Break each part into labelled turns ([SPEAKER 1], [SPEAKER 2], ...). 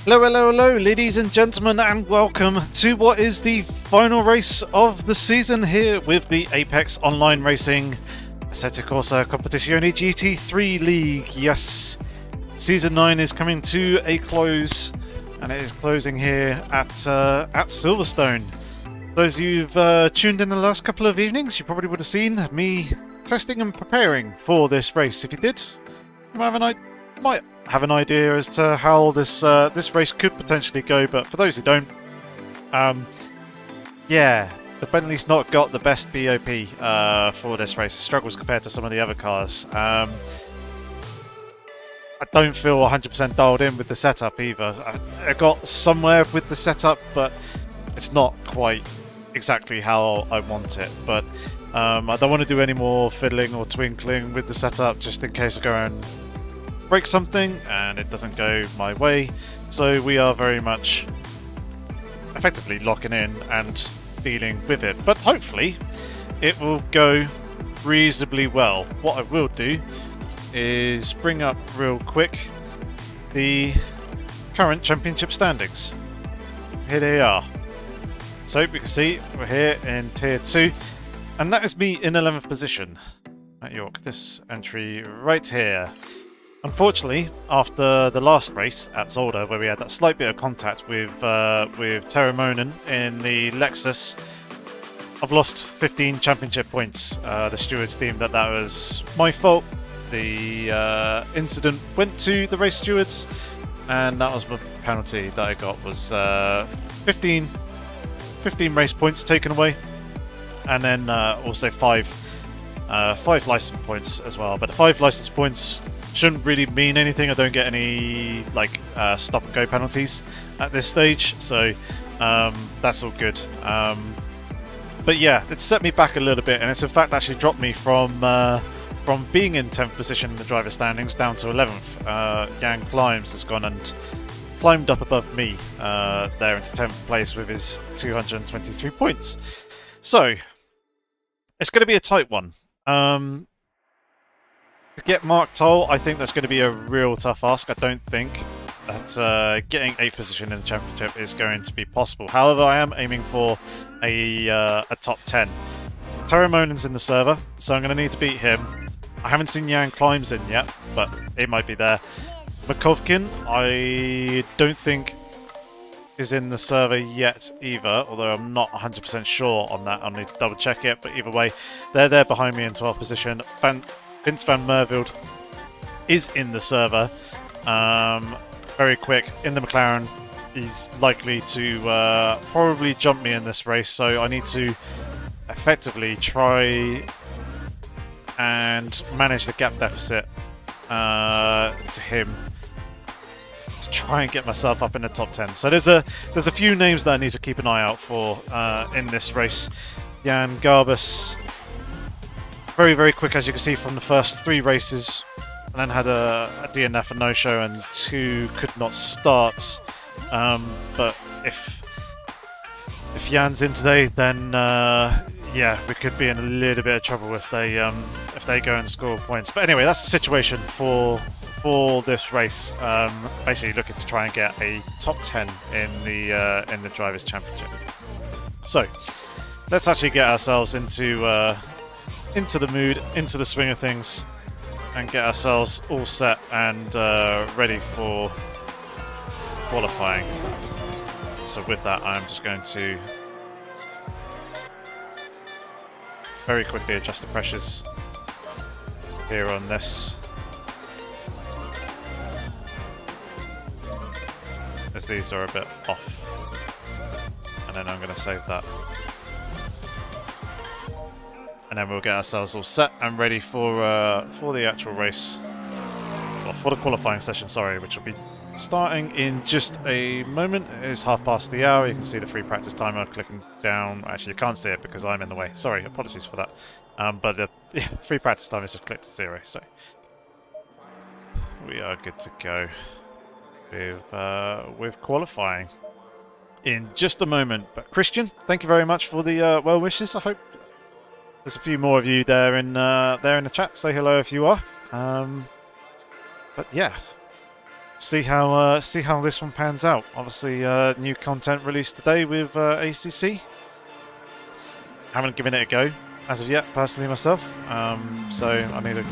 [SPEAKER 1] Hello, hello, hello, ladies and gentlemen, and welcome to what is the final race of the season here with the Apex Online Racing Assetto Corsa Competizione GT3 League. Yes, Season 9 is coming to a close, and it is closing here at Silverstone. Those of you who've tuned in the last couple of evenings, you probably would have seen me testing and preparing for this race. If you did, you might have an idea as to how this race could potentially go, but for those who don't, yeah, the Bentley's not got the best BOP for this race. It struggles compared to some of the other cars. I don't feel 100% dialed in with the setup either. I got somewhere with the setup, but it's not quite exactly how I want it. But I don't want to do any more fiddling or twinkling with the setup just in case I go and break something and it doesn't go my way. So we are very much effectively locking in and dealing with it, but hopefully it will go reasonably well. What I will do is bring up real quick the current championship standings. Here they are. So we can see we're here in tier 2, and that is me in 11th position at York. This entry right here. Unfortunately, after the last race at Zolder, where we had that slight bit of contact with Terramonen in the Lexus, I've lost 15 championship points. The stewards deemed that was my fault. The incident went to the race stewards, and that was my penalty that I got, was 15 race points taken away, and then also 5 license points as well. But the 5 license points shouldn't really mean anything. I don't get any stop and go penalties at this stage, so that's all good. But yeah, it's set me back a little bit, and it's in fact actually dropped me from being in 10th position in the driver standings down to 11th. Jan Climbs has gone and climbed up above me there into 10th place with his 223 points. So it's going to be a tight one. To get Mark Toll, I think that's going to be a real tough ask. I don't think that getting 8th position in the championship is going to be possible. However, I am aiming for a top 10. Terramonen's in the server, so I'm going to need to beat him. I haven't seen Jan Climbs in yet, but it might be there. Makovkin, I don't think is in the server yet either, although I'm not 100% sure on that. I'll need to double check it, but either way, they're there behind me in 12th position. Vince van Merveld is in the server. Very quick in the McLaren. He's likely to probably jump me in this race, so I need to effectively try and manage the gap deficit to him to try and get myself up in the top 10. So there's a few names that I need to keep an eye out for in this race. Jan Garbus, very, very quick, as you can see from the first 3 races, and then had a DNF, a no-show, and 2 could not start. But if Jan's in today, then yeah, we could be in a little bit of trouble if they go and score points. But anyway, that's the situation for this race. Basically looking to try and get a top 10 in the Drivers' Championship. So let's actually get ourselves into the mood, into the swing of things, and get ourselves all set and ready for qualifying. So with that, I'm just going to very quickly adjust the pressures here on this, as these are a bit off, and then I'm going to save that. And then we'll get ourselves all set and ready for the actual race, or for the qualifying session, sorry, which will be starting in just a moment. It is 1/2 the hour. You can see the free practice timer clicking down. Actually, you can't see it because I'm in the way. Sorry, apologies for that. But the free practice time is just clicked to 0. So we are good to go with qualifying in just a moment. But Christian, thank you very much for the well wishes. I hope there's a few more of you there in the chat. Say hello if you are. But yeah, see how this one pans out. Obviously, new content released today with ACC. Haven't given it a go as of yet, personally myself. So I need to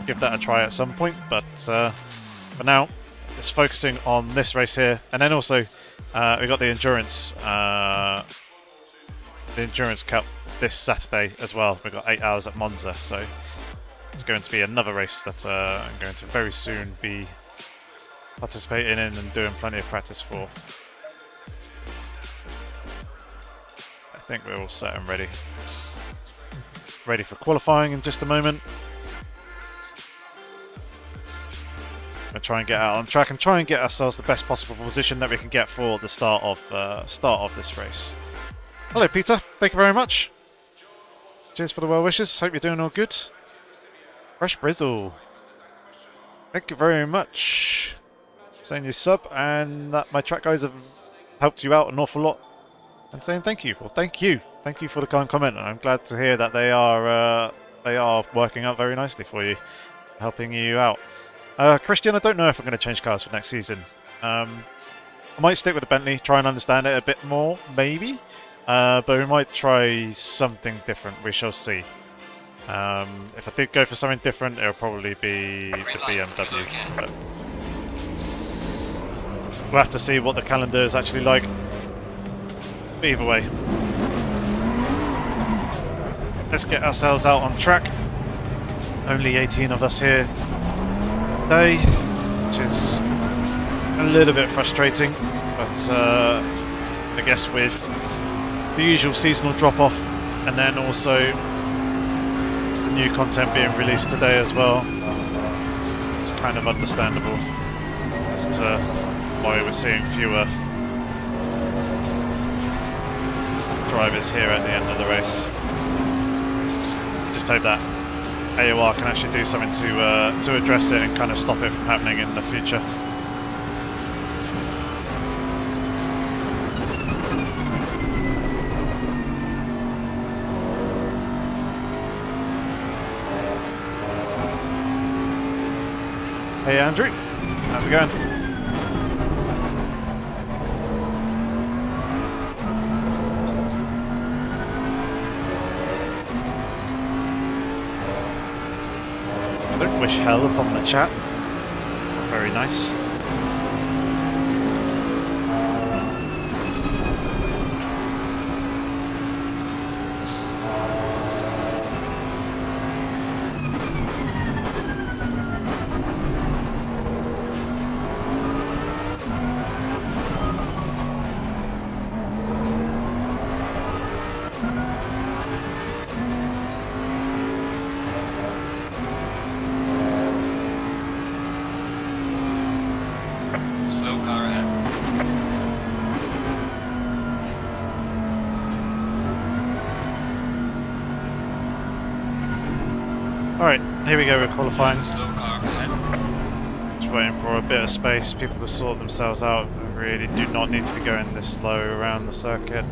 [SPEAKER 1] give that a try at some point. But for now, it's focusing on this race here, and then also we got the endurance cup this Saturday as well. We've got 8 hours at Monza, so it's going to be another race that I'm going to very soon be participating in and doing plenty of practice for. I think we're all set and ready. Ready for qualifying in just a moment. We'll try and get out on track and try and get ourselves the best possible position that we can get for the start of this race. Hello, Peter. Thank you very much. Cheers for the well wishes. Hope you're doing all good. Fresh Brizzle. Thank you very much. Saying you sub and that my track guys have helped you out an awful lot. And saying thank you. Well, thank you. Thank you for the kind comment. And I'm glad to hear that they are working out very nicely for you, helping you out. Christian, I don't know if I'm going to change cars for next season. I might stick with the Bentley, try and understand it a bit more, maybe. But we might try something different. We shall see. If I did go for something different, it'll probably be the BMW. But we'll have to see what the calendar is actually like. Either way, let's get ourselves out on track. Only 18 of us here today, which is a little bit frustrating, but I guess with the usual seasonal drop-off and then also the new content being released today as well, it's kind of understandable as to why we're seeing fewer drivers here at the end of the race. Just hope that AOR can actually do something to address it and kind of stop it from happening in the future. Hey Andrew, how's it going? Don't wish hell upon the chat. Very nice. Alright, here we go, we're qualifying. Just waiting for a bit of space, people to sort themselves out. We really do not need to be going this slow around the circuit.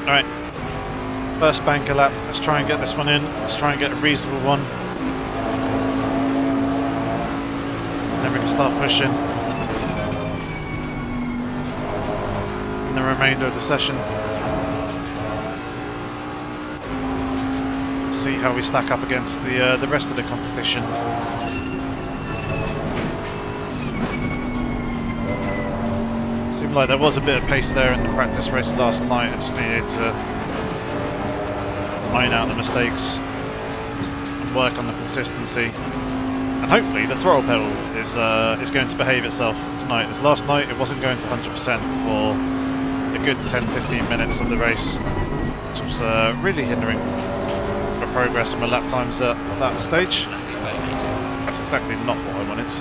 [SPEAKER 1] Alright, first banker lap, let's try and get this one in, let's try and get a reasonable one. Then we can start pushing in the remainder of the session. See how we stack up against the rest of the competition. Seemed like there was a bit of pace there in the practice race last night. I just needed to iron out the mistakes and work on the consistency. And hopefully the throttle pedal is going to behave itself tonight. As last night it wasn't going to 100% for a good 10-15 minutes of the race, which was really hindering the progress of my lap times at that stage. That's exactly not what I wanted.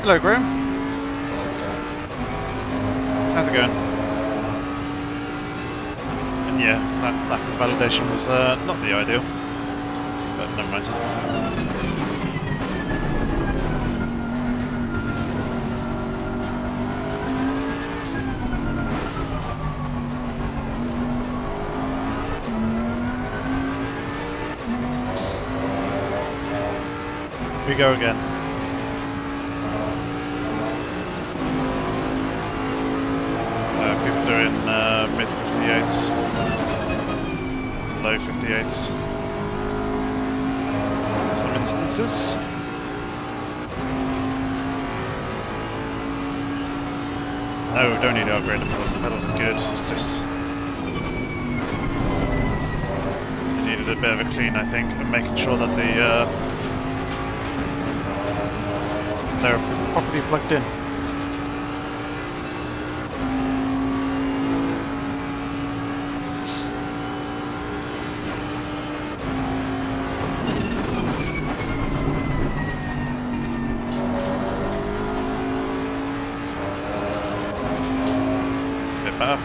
[SPEAKER 1] Hello, Graham. How's it going? And yeah, that lack of validation was not the ideal, but never mind. We go again. People doing mid 58s, low 58s in some instances. No, don't need to upgrade the pedals. The pedals are good. It's just you needed a bit of a clean, I think, and making sure that they're properly plugged in. It's a bit better.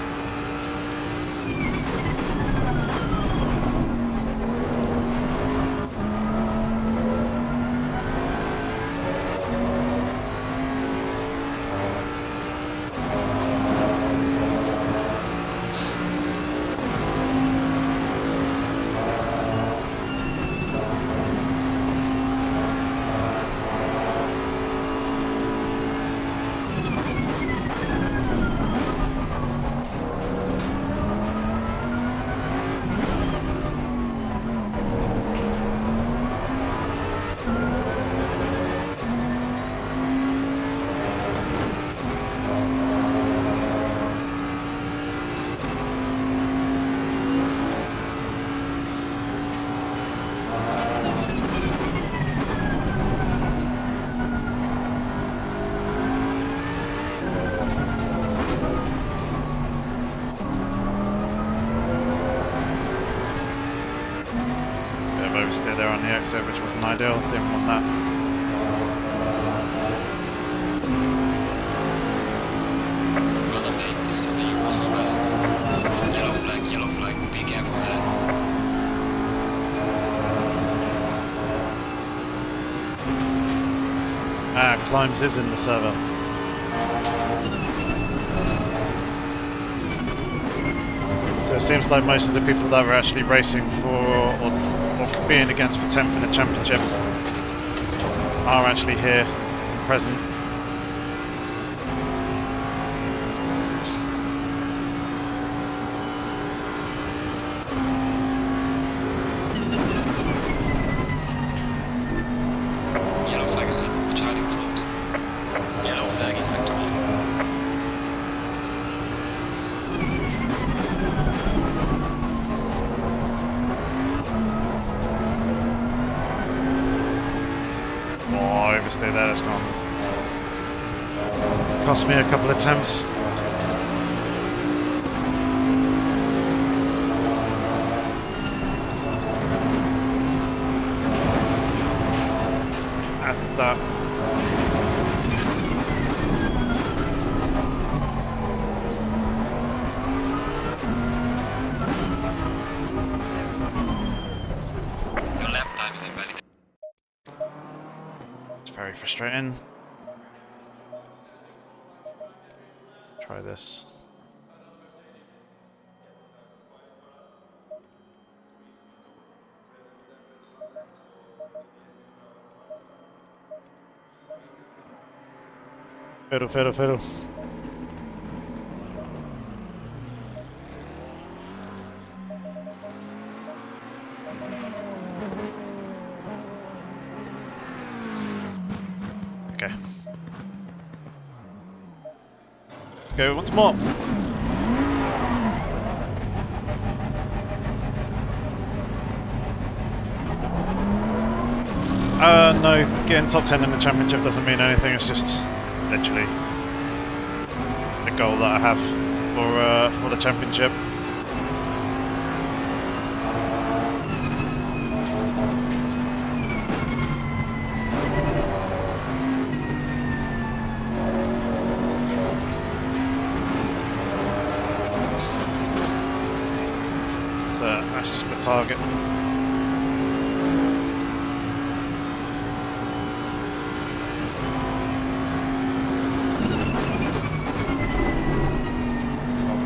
[SPEAKER 1] Oversteer there on the exit, which wasn't ideal. Didn't want that.
[SPEAKER 2] Brother mate, this is me, Corsa West. Yellow flag, be careful there.
[SPEAKER 1] Climbs is in the server. So it seems like most of the people that were actually racing for or competing against for 10th in the championship are actually here and present.
[SPEAKER 2] Yellow flag ahead, charging front. Yellow flag in sector 1.
[SPEAKER 1] Overstay there, it's gone. Cost me a couple of attempts. As is that.
[SPEAKER 2] Your lap time is invalid.
[SPEAKER 1] Very frustrating. Try this. Fiddle. Okay. Let's go once more. No, getting top 10 in the championship doesn't mean anything, it's just literally the goal that I have for the championship. So that's just the target.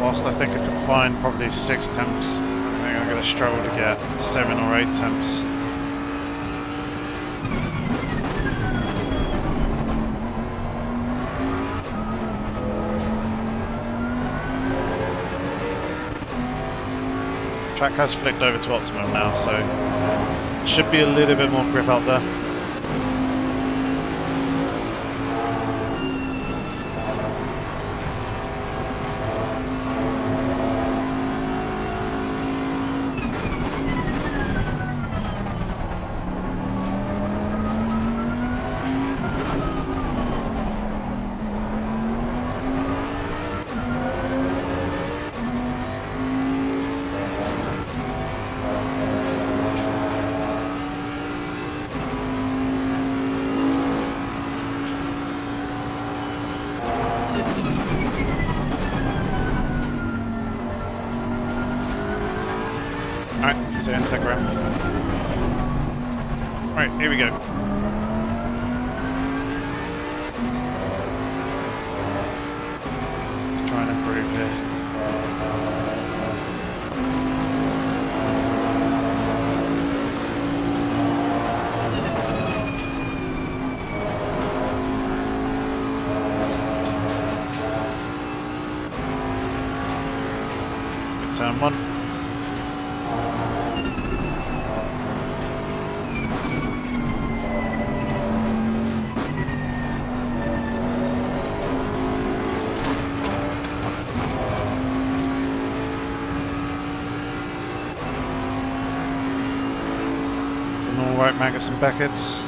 [SPEAKER 1] Whilst I think I could find probably 6 temps, I think I'm going to struggle to get 7 or 8 temps. Track has flicked over to optimum now, so should be a little bit more grip out there. Alright, so Instagram. Alright, here we go. Try and improve here. Turn 1. Alright, Magus and Beckett's.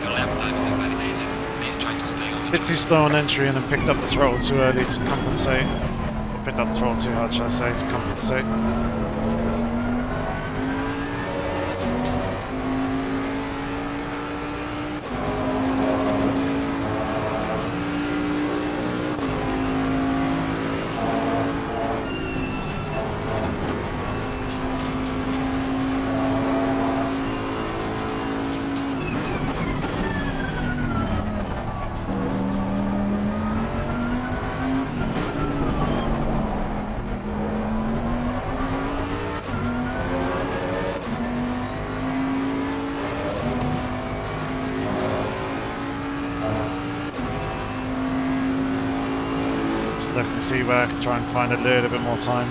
[SPEAKER 2] Your lap time is invalidated. Please try to stay on the
[SPEAKER 1] Bit too slow on entry and then picked up the throttle too early to compensate. Or picked up the throttle too hard, should I say, to compensate. Looking to see where I can try and find a little bit more time.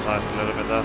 [SPEAKER 1] A little bit there.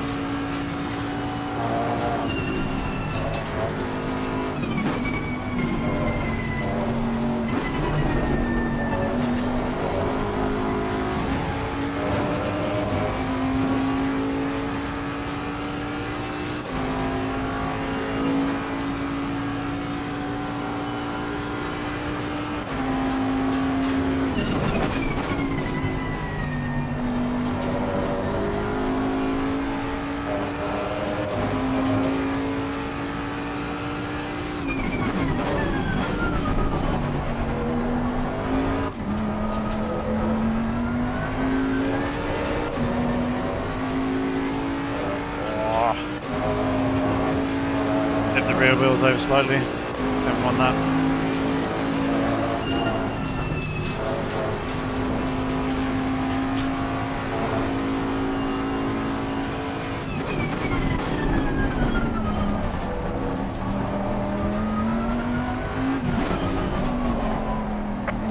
[SPEAKER 1] Rear wheels over slightly, don't want that.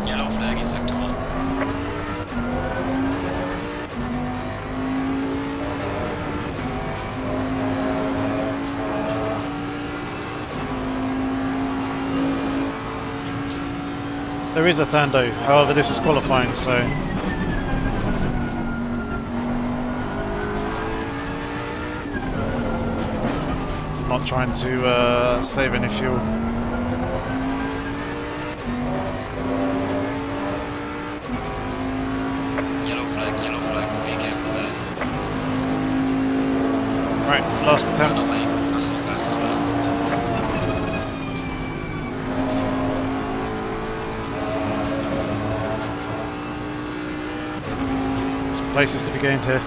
[SPEAKER 2] yellow flag in sector 1.
[SPEAKER 1] There is a Thando, however this is qualifying, so... I'm not trying to save any fuel.
[SPEAKER 2] Yellow flag, be careful there.
[SPEAKER 1] Right, last attempt.
[SPEAKER 2] Not my personal fastest lap.
[SPEAKER 1] Some places to be gained here.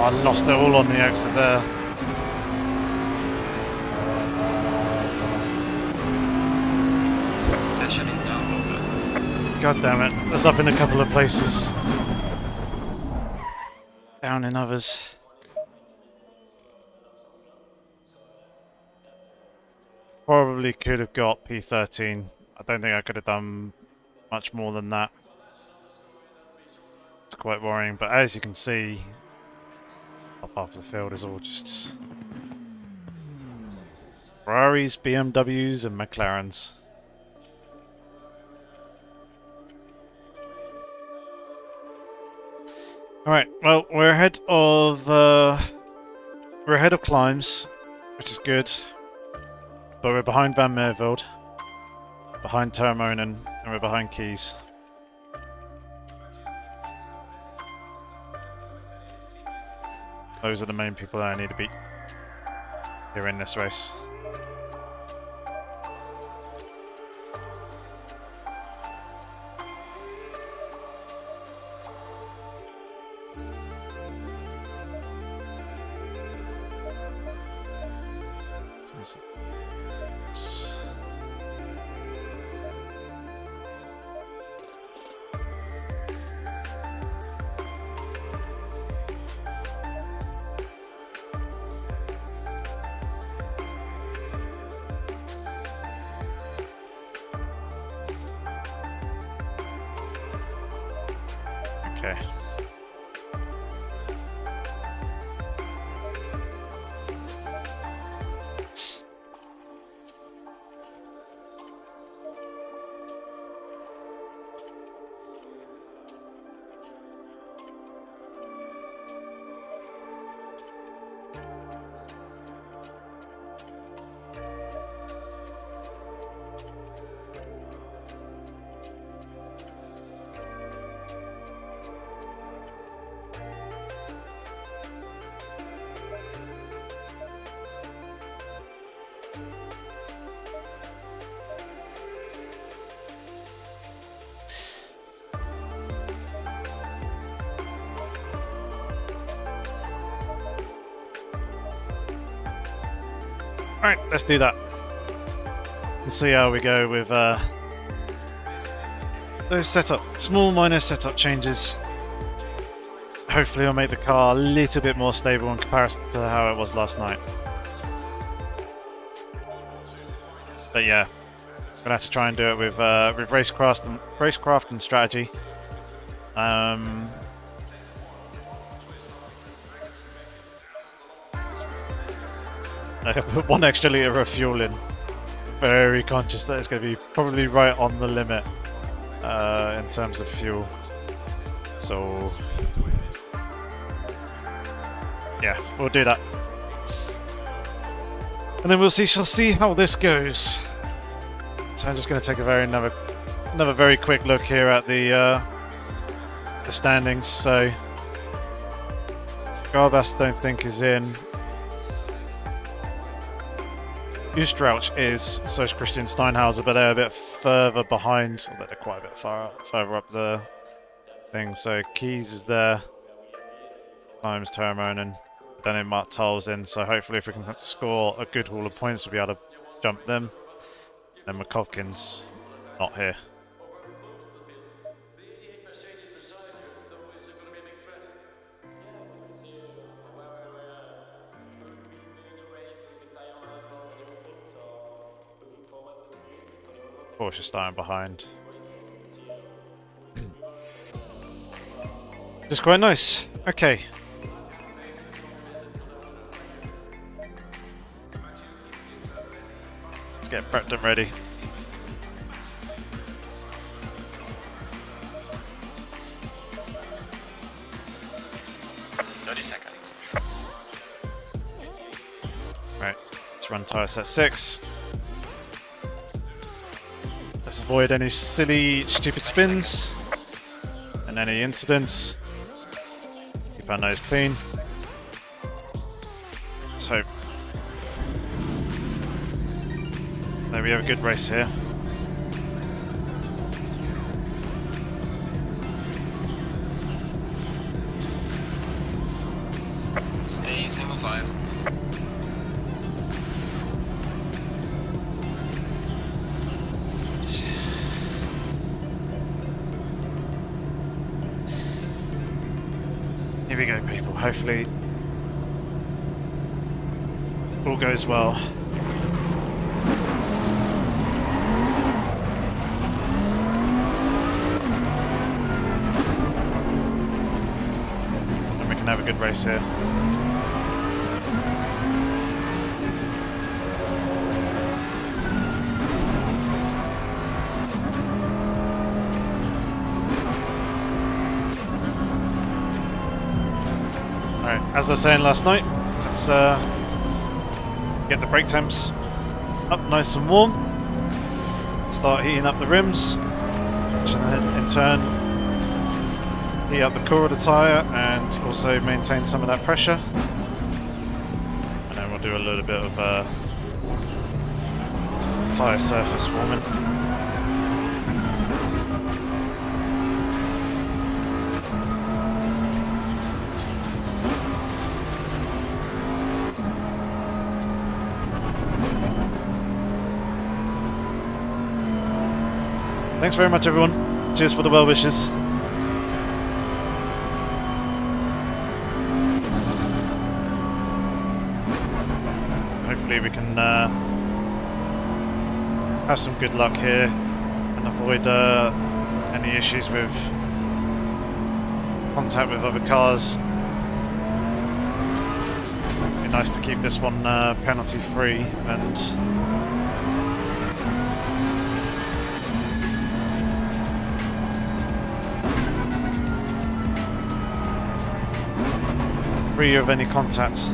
[SPEAKER 1] I lost it all on the exit there.
[SPEAKER 2] Session is now over.
[SPEAKER 1] God damn it. I was up in a couple of places. Down in others. Probably could have got P13. I don't think I could have done much more than that. It's quite worrying, but as you can see, top half of the field is all just Ferraris, BMWs and McLarens. Alright, well, we're ahead of Climbs, which is good. But we're behind Van Mervelde, behind Termonen, and we're behind Keys. Those are the main people that I need to beat here in this race. Okay. Alright, let's do that. Let's see how we go with those small minor setup changes. hopefully it'll make the car a little bit more stable in comparison to how it was last night. But yeah, I'm gonna have to try and do it with racecraft and strategy. I put 1 extra litre of fuel in. Very conscious that it's going to be probably right on the limit in terms of fuel. So yeah, we'll do that. And then shall see how this goes. So I'm just going to take another very quick look here at the standings. So Garbas don't think is in. Ustrauch is, so is Christian Steinhauser, but they're a bit further behind, although they're quite a bit further up the thing. So Keys is there, Times Termonen, then Mark Tull's in, so hopefully if we can score a good haul of points, we'll be able to jump them. And Makovkin's not here. Porsche starting behind. Just quite nice. Okay. Let's get prepped and ready. Right, let's run tyre set 6. Let's avoid any silly, stupid spins and any incidents. Keep our nose clean. Let's hope that we have a good race here.
[SPEAKER 2] Stay single file.
[SPEAKER 1] Here we go, people. Hopefully all goes well. And we can have a good race here. As I was saying last night, let's get the brake temps up nice and warm, start heating up the rims, which in turn heat up the core of the tyre and also maintain some of that pressure. And then we'll do a little bit of tyre surface warming. Thanks very much, everyone. Cheers for the well wishes. Hopefully we can have some good luck here and avoid any issues with contact with other cars. It'd be nice to keep this one penalty free and free of any contact.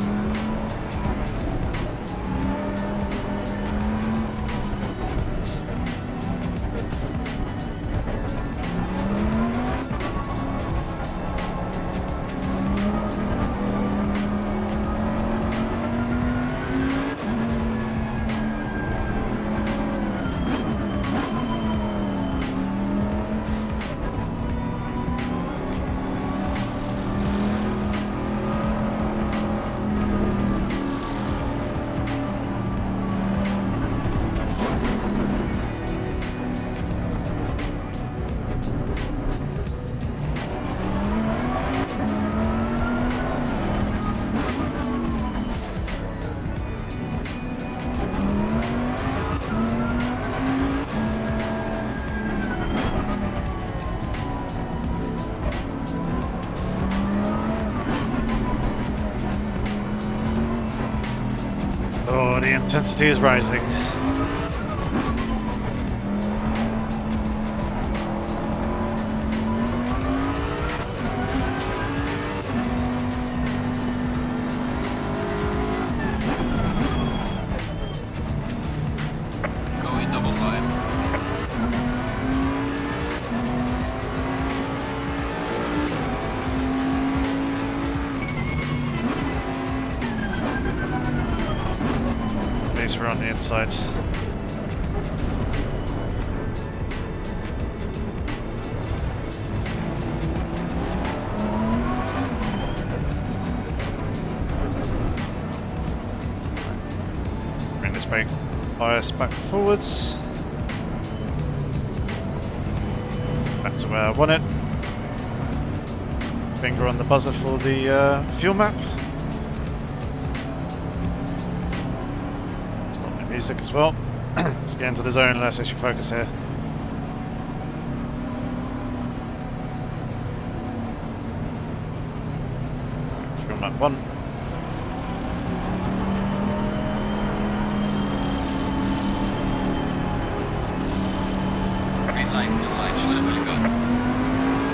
[SPEAKER 1] the intensity is rising.
[SPEAKER 2] Going double fine.
[SPEAKER 1] At least we're on the inside. Bring this brake bias back forwards. Back to where I want it. Finger on the buzzer for the fuel map. Stop the music as well. Let's get into the zone, let's actually focus here. Fuel map 1.
[SPEAKER 2] Green line, show them where you go.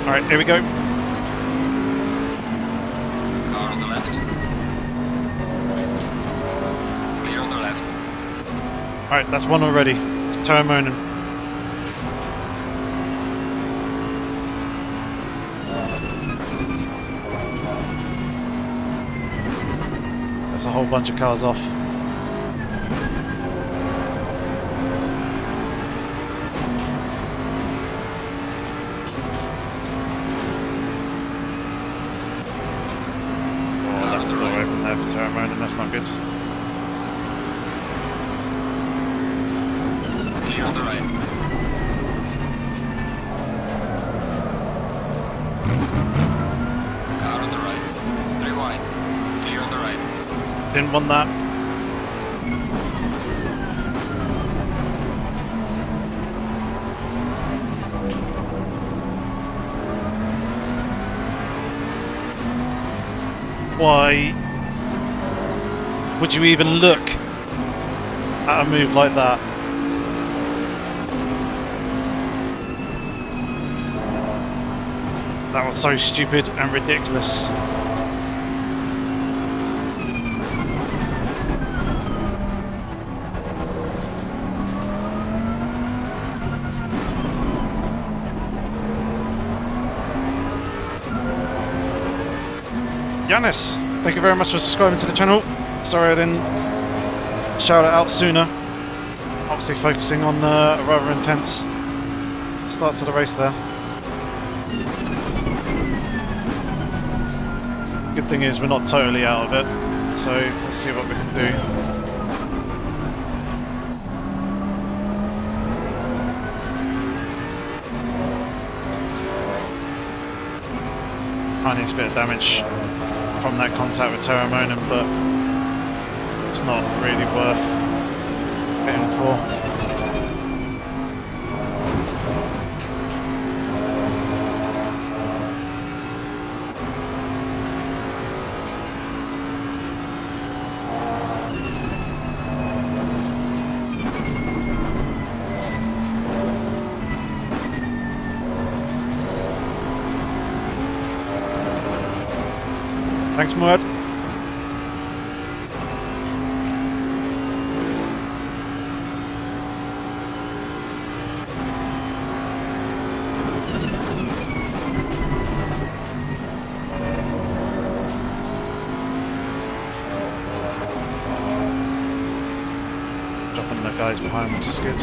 [SPEAKER 1] Alright, here we go.
[SPEAKER 2] Car on the left. Clear on the left.
[SPEAKER 1] Alright, that's one already. It's Terramonen. That's a whole bunch of cars off. That's not good.
[SPEAKER 2] Clear on the right. Car on the right. 3 wide. Clear on the right.
[SPEAKER 1] Didn't want that. Why would you even look at a move like that? That was so stupid and ridiculous. Yanis, thank you very much for subscribing to the channel. Sorry I didn't shout it out sooner. Obviously focusing on a rather intense start to the race there. Good thing is we're not totally out of it, so let's see what we can do. Tiniest bit of damage from that contact with Terramonen, but it's not really worth getting for. Thanks, Muad. Dropping the guys behind, which is good.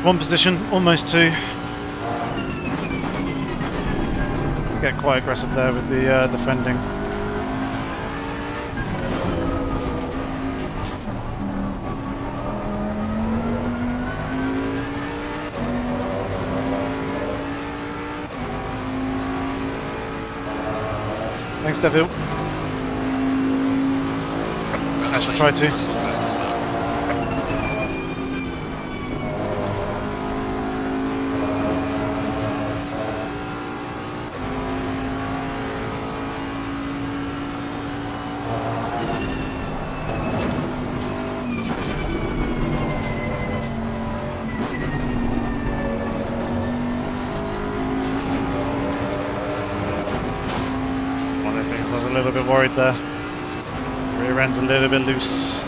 [SPEAKER 1] 1 position, almost 2. Get quite aggressive there with the defending. Thanks, Devil. I shall try to.
[SPEAKER 2] Personal fastest lap.
[SPEAKER 1] One of the things I was a little bit worried there. Rear end's a little bit loose.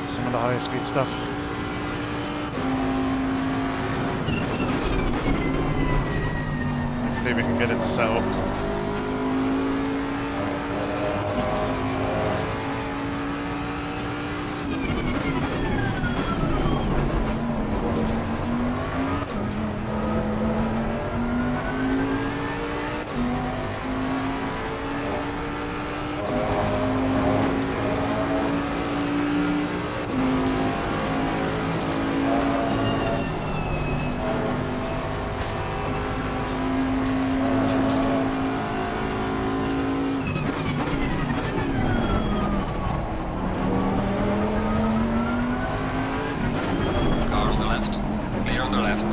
[SPEAKER 1] Some of the higher speed stuff. Hopefully we can get it to settle.
[SPEAKER 2] Car on the left. Clear on the left.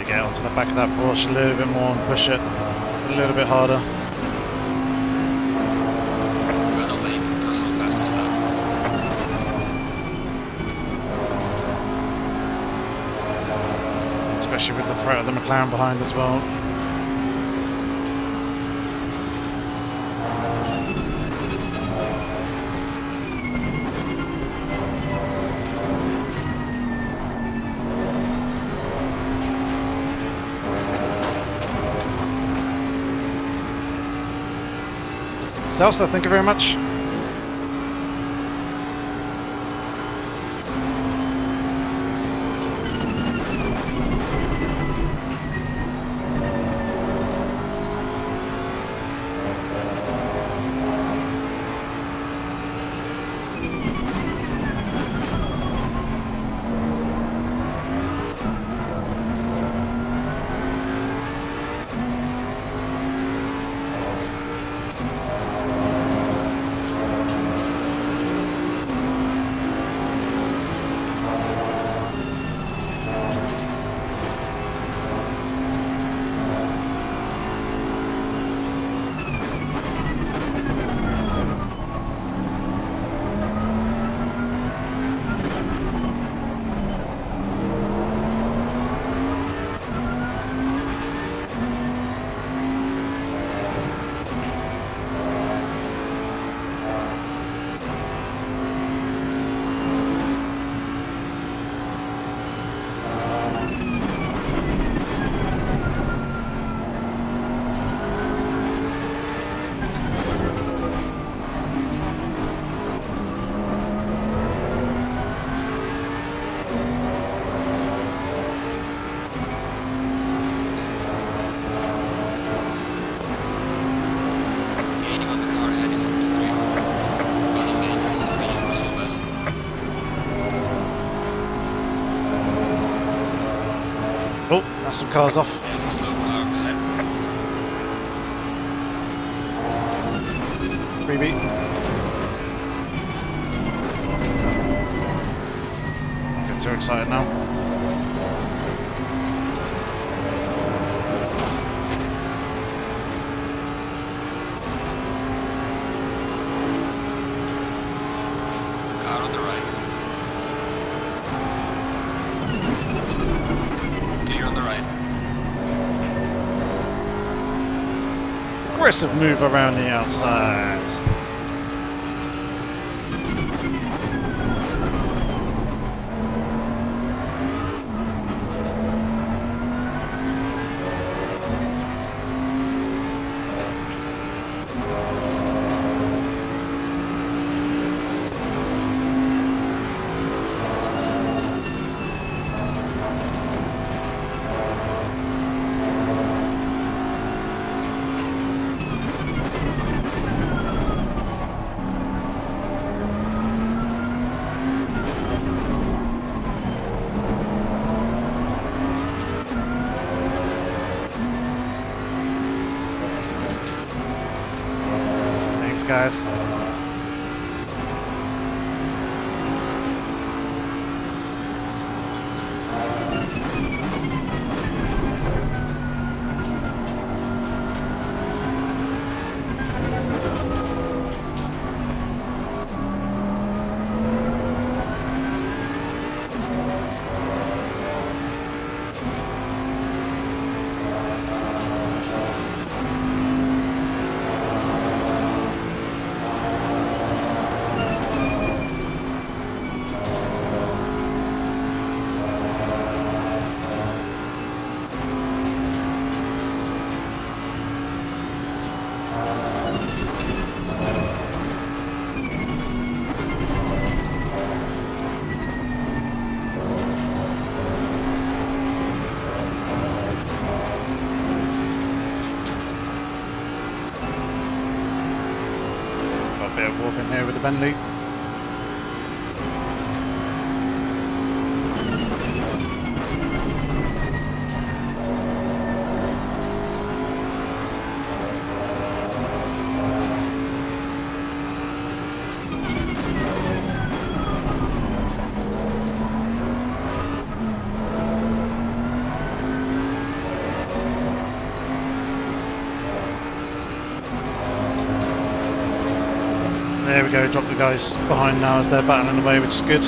[SPEAKER 1] Get onto the back of that Porsche a little bit more and push it a little bit harder.
[SPEAKER 2] Well on lane. Personal fastest lap.
[SPEAKER 1] Especially with the threat of the McLaren behind as well. Salsa, thank you very much. Oh, that's some cars off.
[SPEAKER 2] There's a slow car ahead.
[SPEAKER 1] Freebie. Don't get too excited now.
[SPEAKER 2] Car on the right.
[SPEAKER 1] aggressive move around the outside. Guys. Bit of warp in here with the bend loop. There we go, drop the guys behind now as they're battling away, which is good.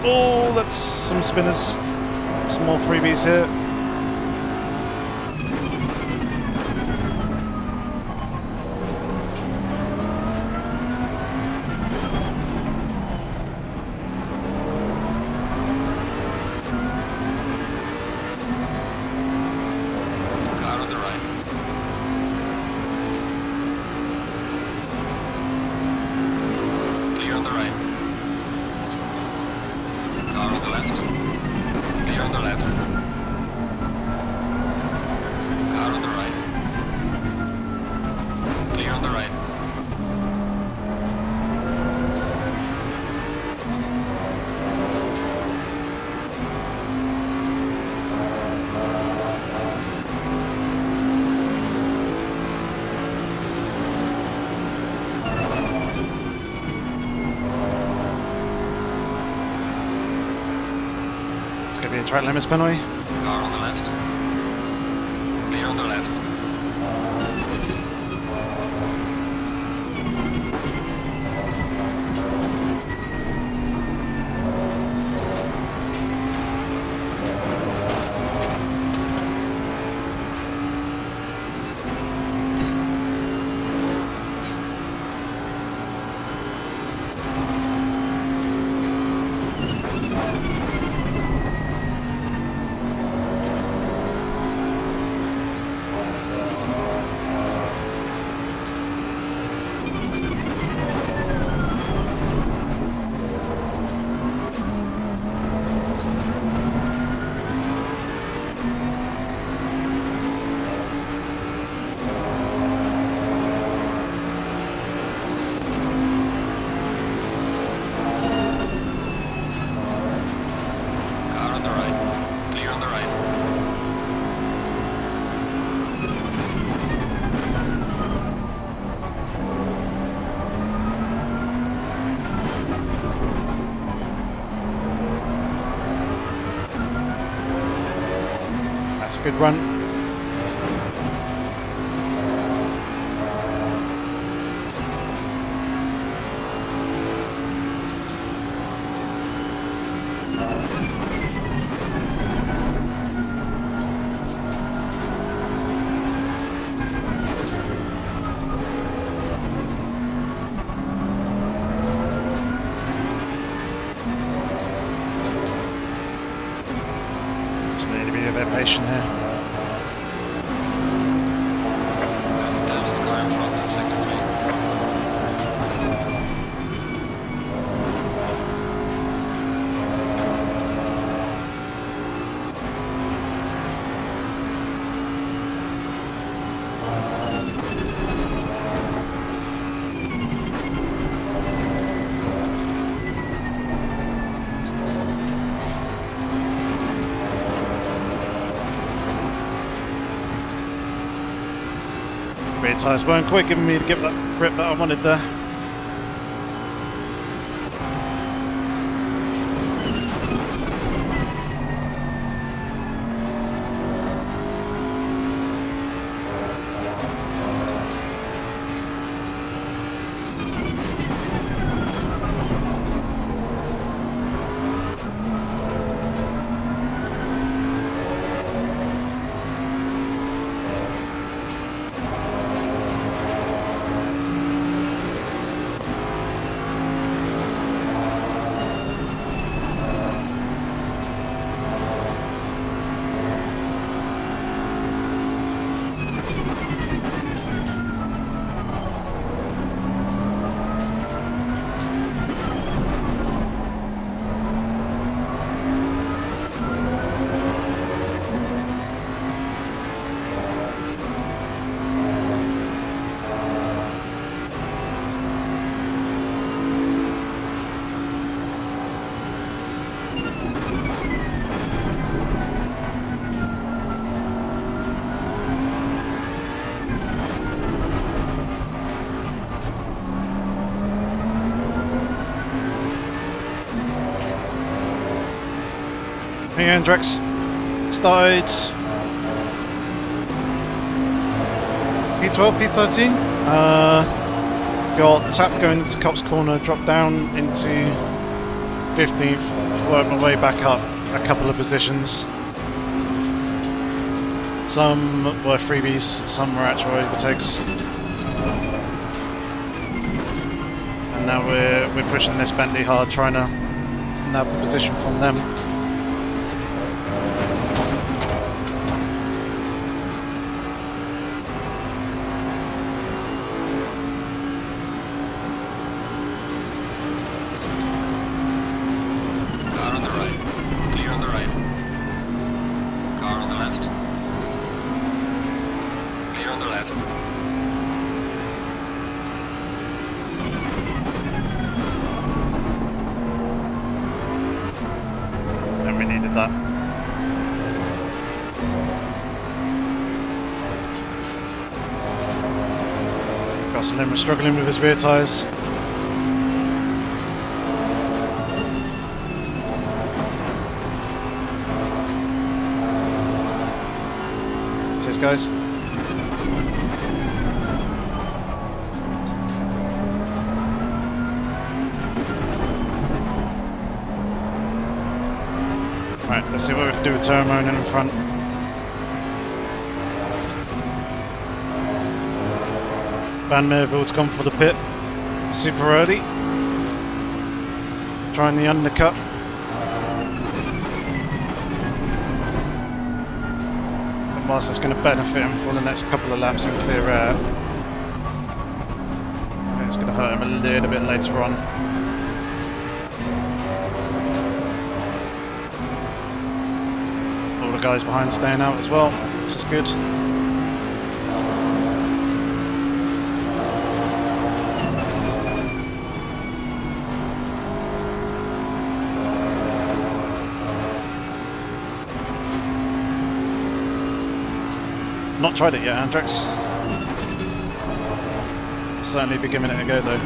[SPEAKER 1] Oh, that's some spinners. Some more freebies here. Track limits, Benway.
[SPEAKER 2] Car on the left. Clear on the left.
[SPEAKER 1] Good run. bit patient here.
[SPEAKER 2] There's a damaged car in front in sector 3.
[SPEAKER 1] Rear tyres weren't quite giving me the grip that I wanted there. Hey Andrex, started P12, P13, got tap going into Cops Corner, dropped down into 15th, worked my way back up a couple of positions. Some were freebies, some were actual overtakes. And now we're pushing this Bentley hard, trying to nab the position from them. That. Gosselin was struggling with his rear tyres. Cheers guys. Right, let's see what we can do with Turamone in front. Van Merville's gone for the pit super early. Trying the undercut. And whilst that's going to benefit him for the next couple of laps in clear air, it's going to hurt him a little bit later on. Guys behind staying out as well, which is good. Not tried it yet, Andrex. Certainly be giving it a go though.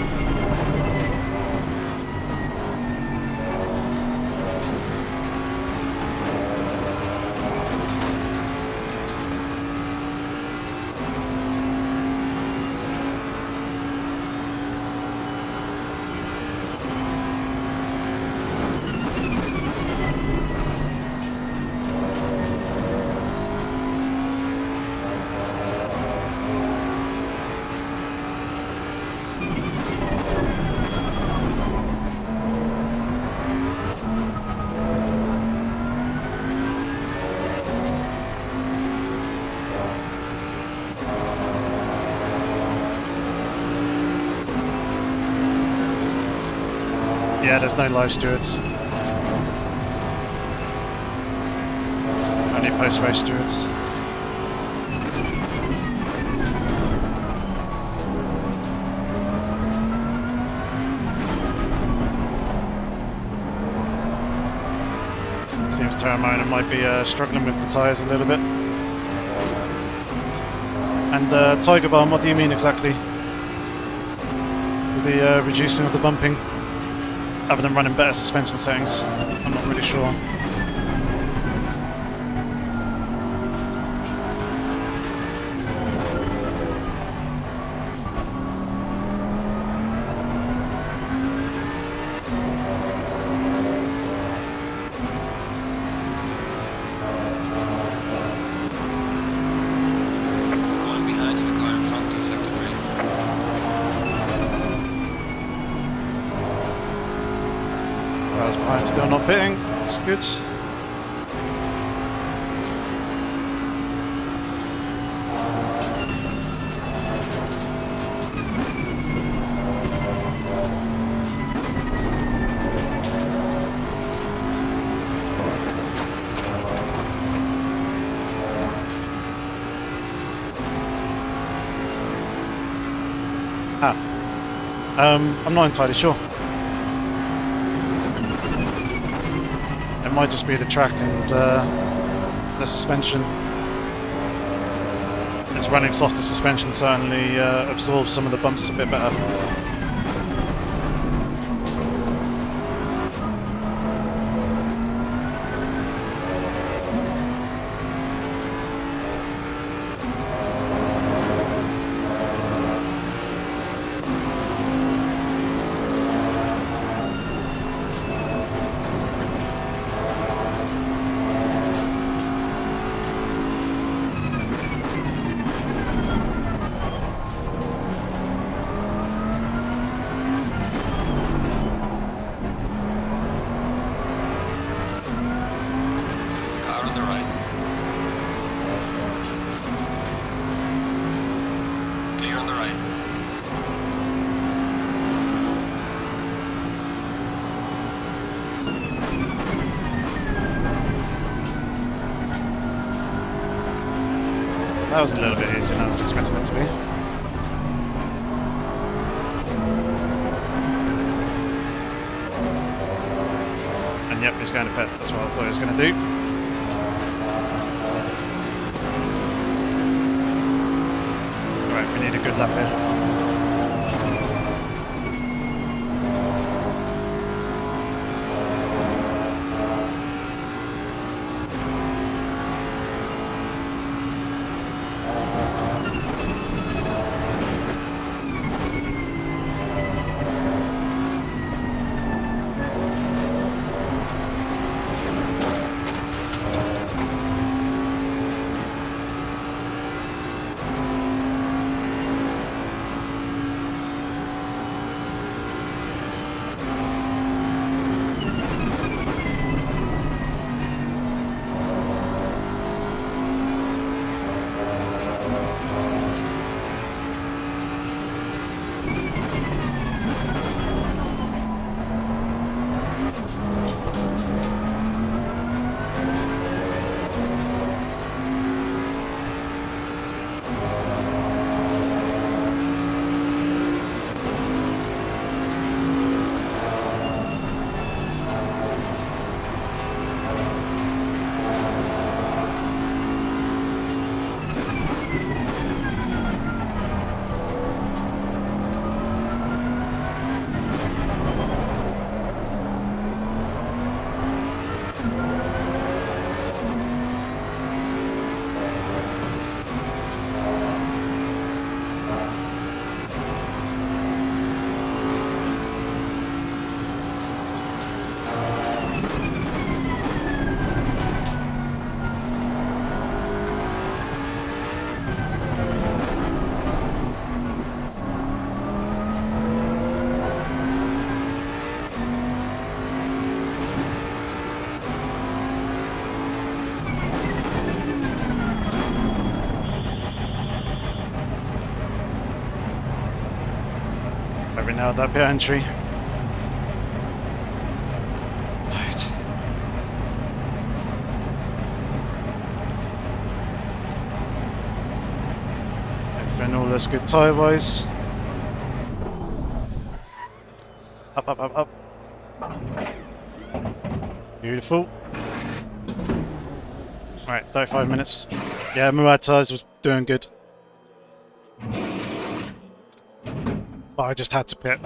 [SPEAKER 1] Yeah, there's no live stewards. Only post-race stewards. Seems Terramona might be struggling with the tyres a little bit. And Tiger Bomb, what do you mean exactly? With the reducing of the bumping? Other than running better suspension settings? I'm not really sure.
[SPEAKER 2] Falling behind to the car in front in sector 3.
[SPEAKER 1] Cars behind still not pitting. That's good. I'm not entirely sure. It might just be the track and the suspension. It's running softer suspension certainly absorbs some of the bumps a bit better.
[SPEAKER 2] Car on the right. Clear on the right.
[SPEAKER 1] That was a little bit easier than I was expecting it to be. And yep, he's going to pit. That's what I thought he was going to do. Right, we need a good lap here. Now that pit entry. Everything all looks good tyre-wise. Up, up, up, up. Beautiful. Right, 35 minutes. Yeah, Muad tyres was doing good. But I just had to pit.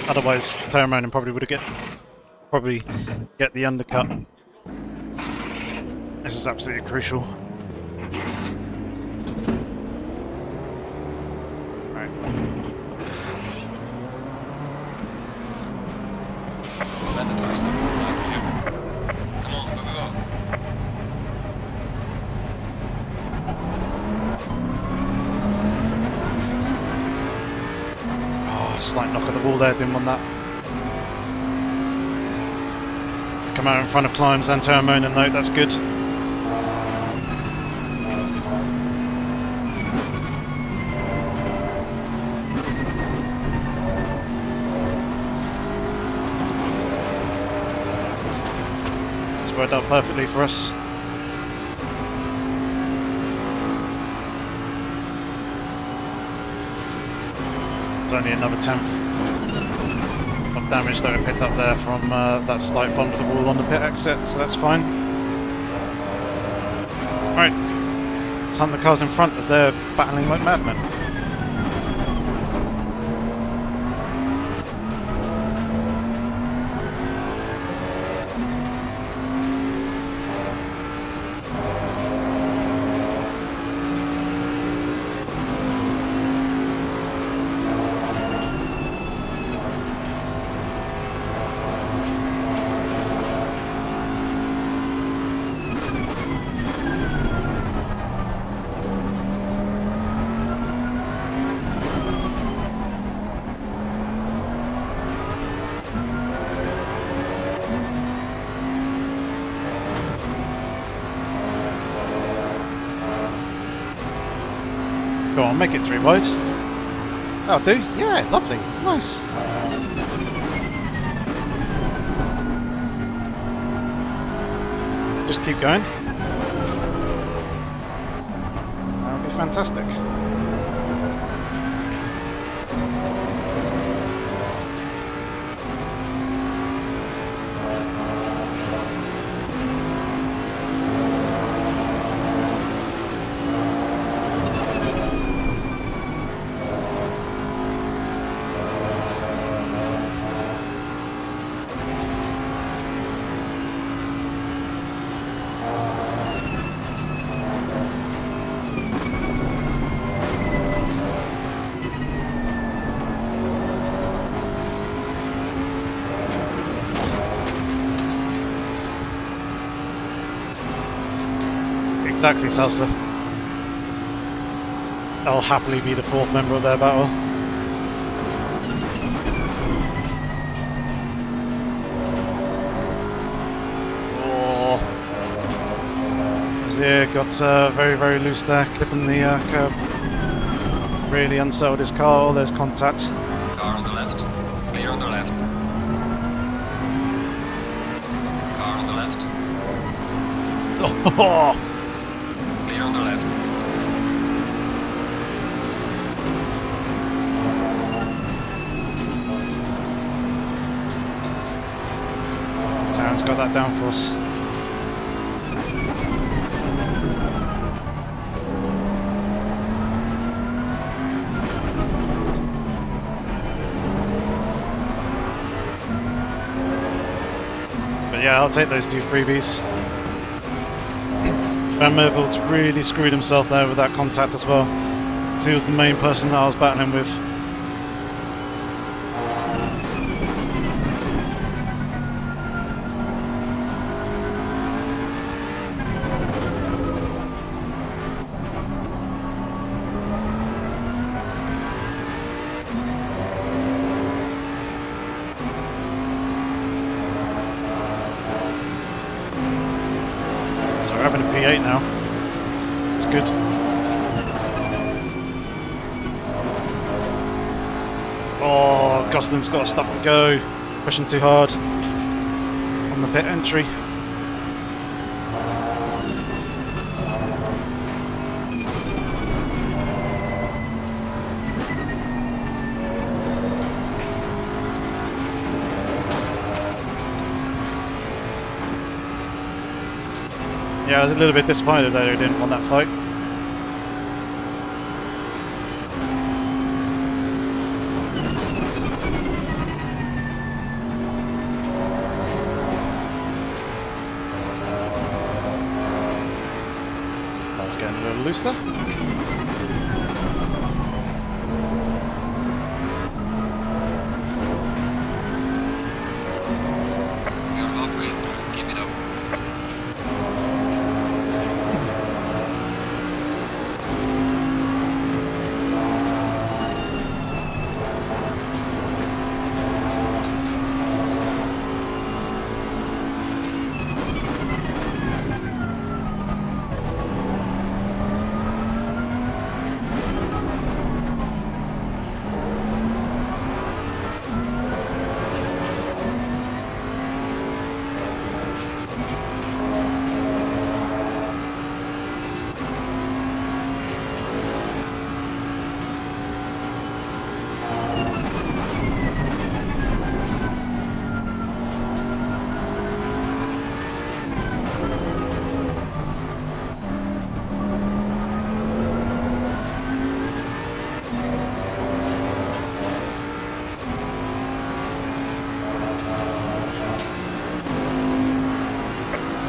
[SPEAKER 1] Otherwise, Terramonin probably would have get the undercut. This is absolutely crucial. Right.
[SPEAKER 2] Fanatec stop here. Come on, go, go, go.
[SPEAKER 1] Oh, slight knock at the wall there, didn't want that. Come out in front of Climbs and Terramonin though, that's good. It's worked out perfectly for us. It's only another 10th of damage that we picked up there from that slight bump of the wall on the pit exit, so that's fine. Right, let's hunt the cars in front as they're battling like madmen. Go on, make it 3 wide. That'll do. Yeah, lovely. Nice. Just keep going. That'll be fantastic. Exactly, Salsa. I'll happily be the 4th member of their battle. Oh, Zia got very, very loose there, clipping the curb. Really unsettled his car. Oh, there's contact.
[SPEAKER 2] Car on the left. Clear on the left. Car on the left.
[SPEAKER 1] Oh.
[SPEAKER 2] Clear on the left.
[SPEAKER 1] Darren's got that down for us. But yeah, I'll take those 2 freebies. Van Merville's really screwed himself there with that contact as well, because he was the main person that I was battling with. We're having a P8 now. It's good. Oh, Goslin's got to stop and go. Pushing too hard on the pit entry. Yeah, I was a little bit disappointed that he didn't want that fight. I was getting a little loose there.
[SPEAKER 2] We are halfway through. Keep it up.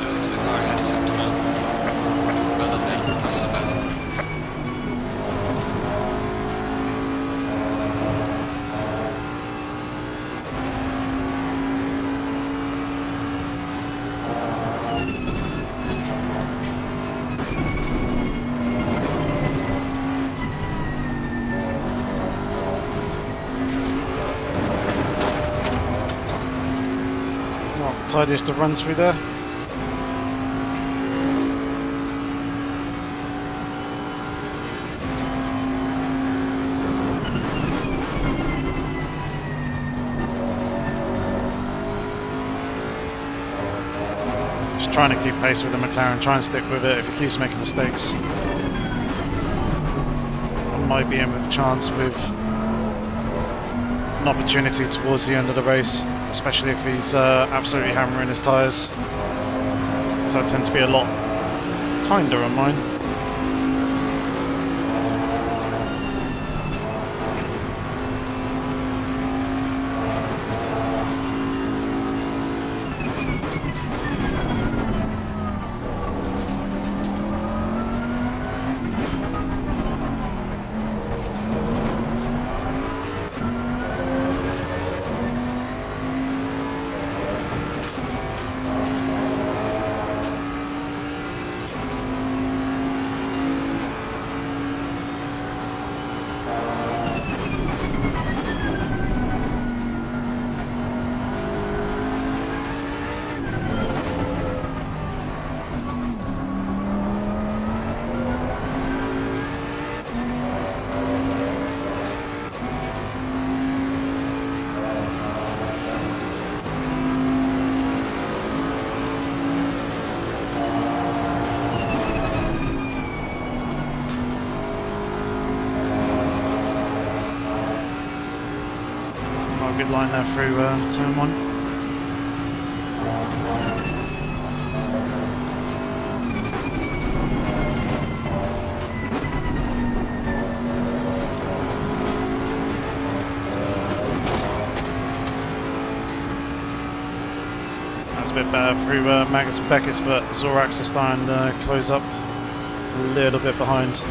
[SPEAKER 2] Losing to the car ahead is Assetto now. Well done, mate. Nice on the pass.
[SPEAKER 1] Not the tidiest to run through there. Just trying to keep pace with the McLaren, try and stick with it. If he keeps making mistakes, I might be in with a chance with an opportunity towards the end of the race, especially if he's absolutely hammering his tyres. So I tend to be a lot kinder on mine. Good line there through turn one. That's a bit better through Magnus and Beckett's, but Zorax is starting to close up a little bit behind.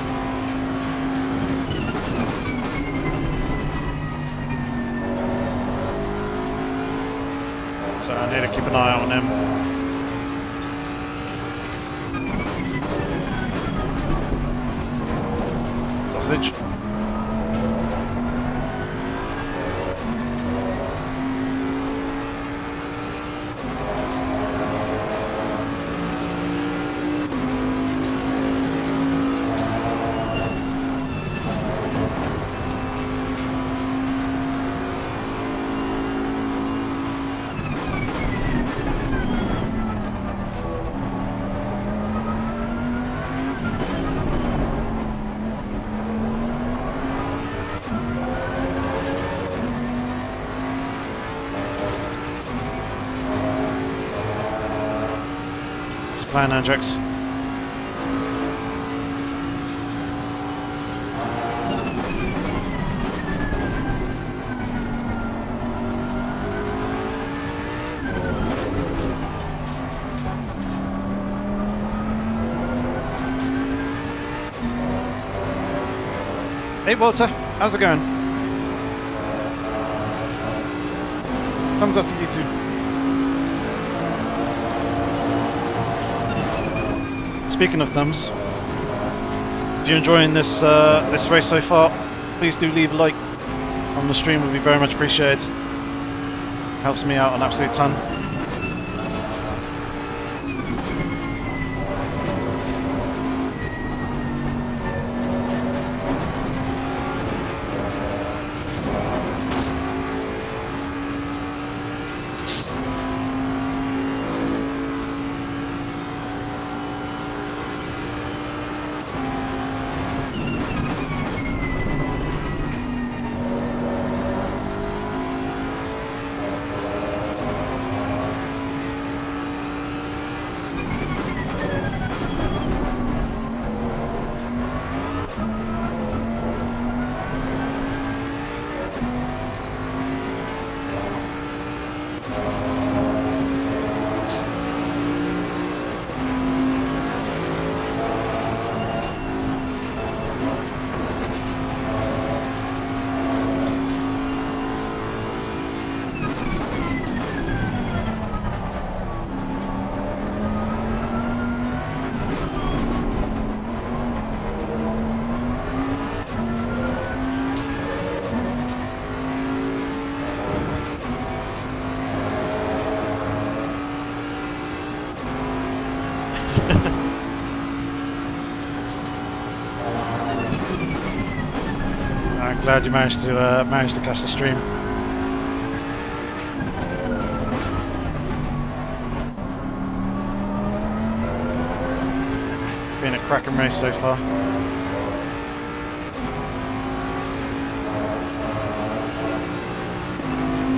[SPEAKER 1] So I need to keep an eye out on him. Sausage. Plan, Andrex. Hey Walter, how's it going? Thumbs up to you too. Speaking of thumbs, if you're enjoying this this race so far, please do leave a like on the stream, would be very much appreciated. Helps me out an absolute ton. I'm glad you managed to catch the stream. Been a cracking race so far.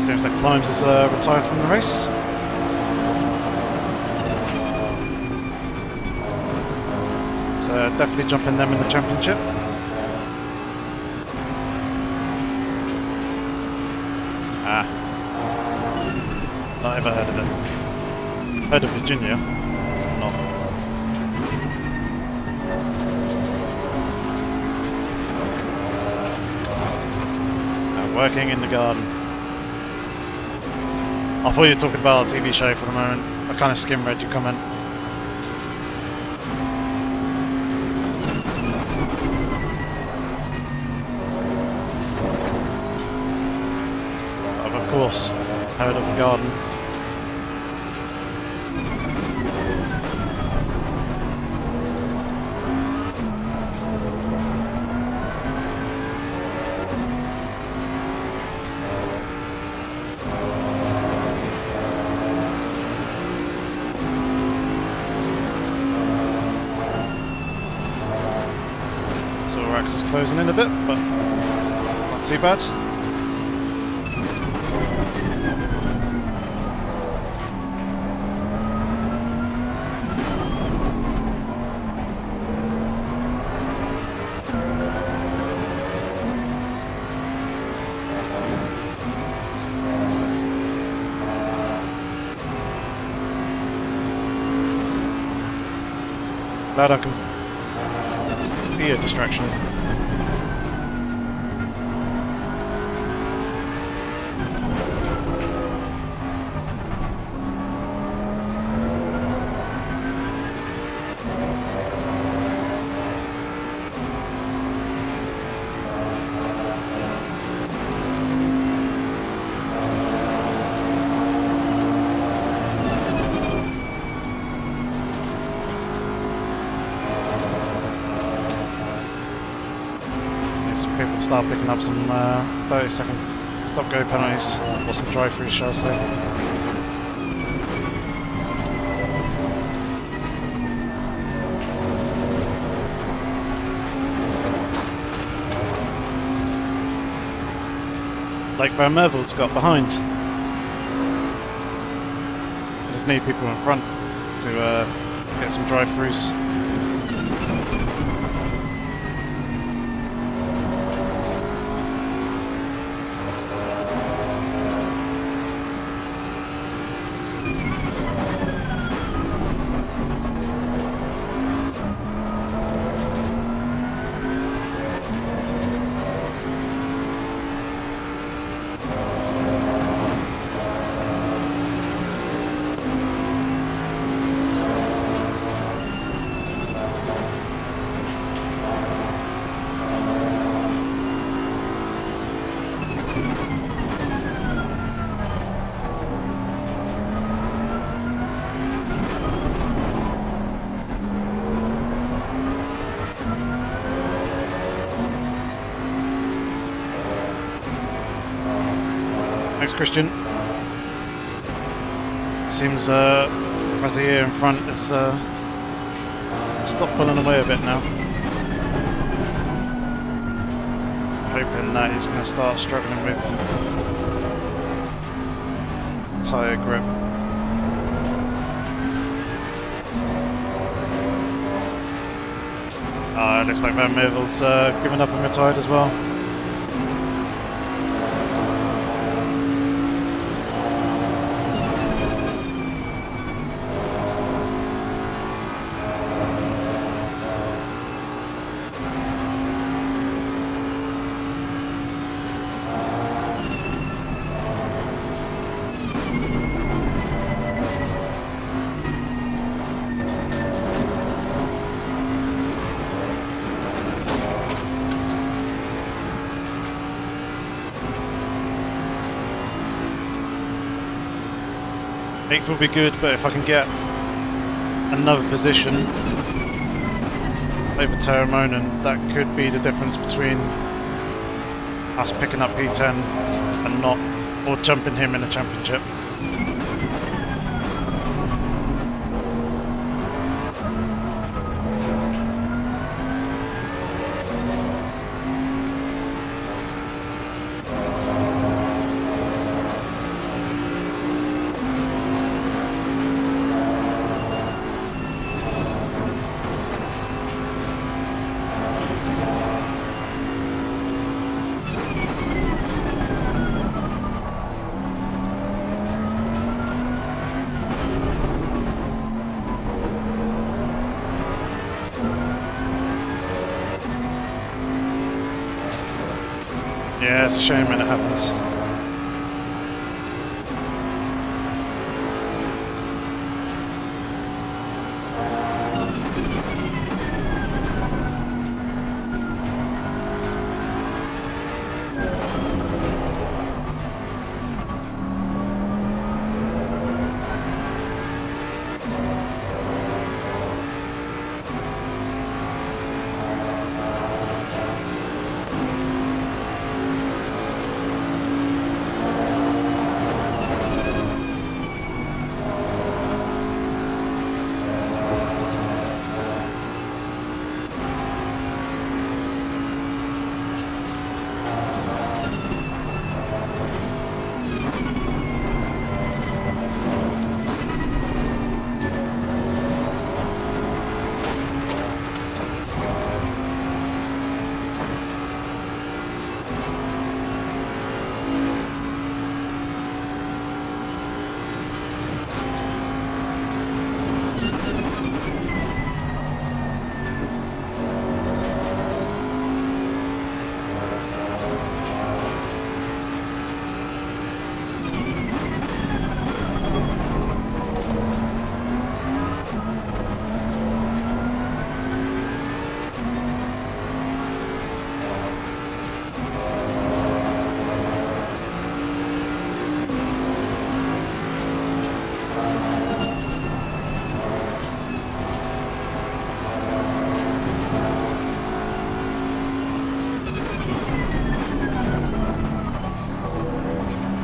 [SPEAKER 1] Seems like Climbs is retired from the race. So definitely jumping them in the championship. Not ever heard of it. Heard of Virginia? Not. Working in the garden. I thought you were talking about a TV show for the moment. I kind of skim-read your comment. Of course, heard of the garden. Is closing in a bit, but it's not too bad. Glad I can be a distraction. People start picking up some 30-second stop-go penalties, or some drive-throughs, shall I say. Like Van Mervel's got behind. I just need people in front to get some drive-throughs. Thanks, Christian. Seems Razzie here in front is stopped pulling away a bit now. Hoping that he's going to start struggling with tyre grip. It looks like Van Mervel's given up and retired as well. Eighth will be good, but if I can get another position over Terramonen, that could be the difference between us picking up P10 and not, or jumping him in a championship. Yeah, it's a shame when it happens.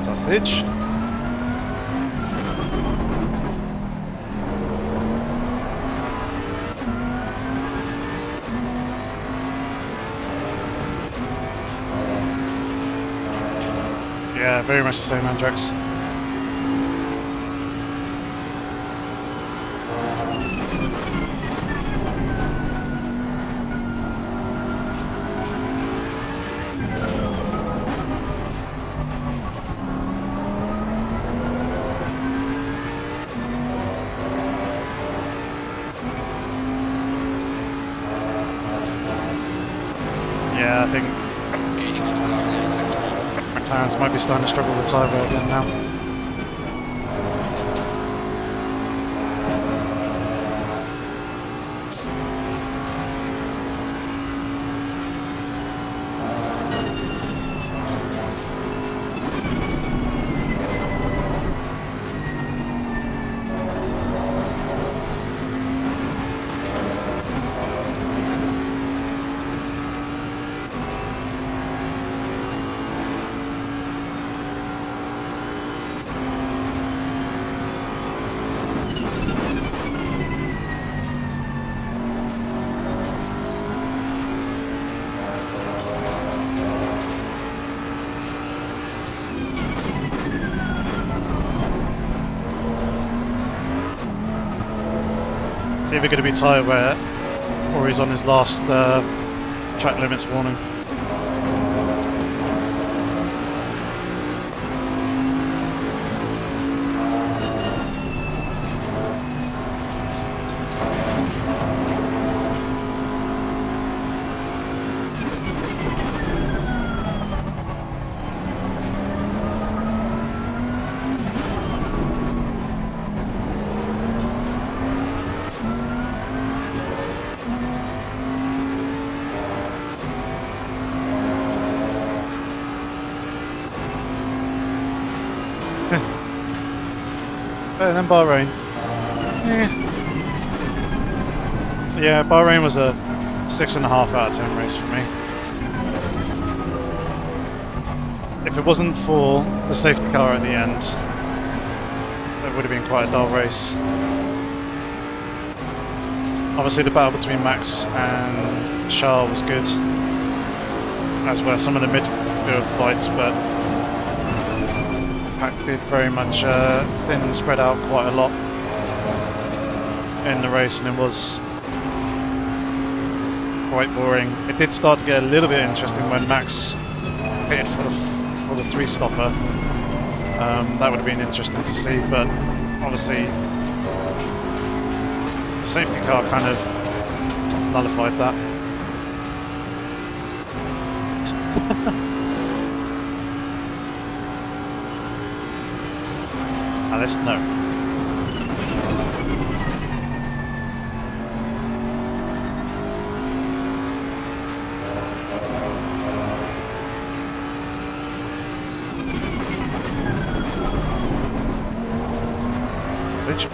[SPEAKER 1] Sausage. Yeah, very much the same, Andrex. Yeah, I think
[SPEAKER 2] Gaining on the car here in sector 1.
[SPEAKER 1] McLaren's might be starting to struggle with tyre wear again now. It's either going to be tyre wear or he's on his last track limits warning. Better than Bahrain. Yeah, Bahrain was a 6.5 out of 10 race for me. If it wasn't for the safety car at the end, that would have been quite a dull race. Obviously the battle between Max and Charles was good, as were some of the midfield fights, but Pack did very much thin and spread out quite a lot in the race, and it was quite boring. It did start to get a little bit interesting when Max hit for the 3-stopper. That would have been interesting to see, but obviously the safety car kind of nullified that. Alice, no. Sausage.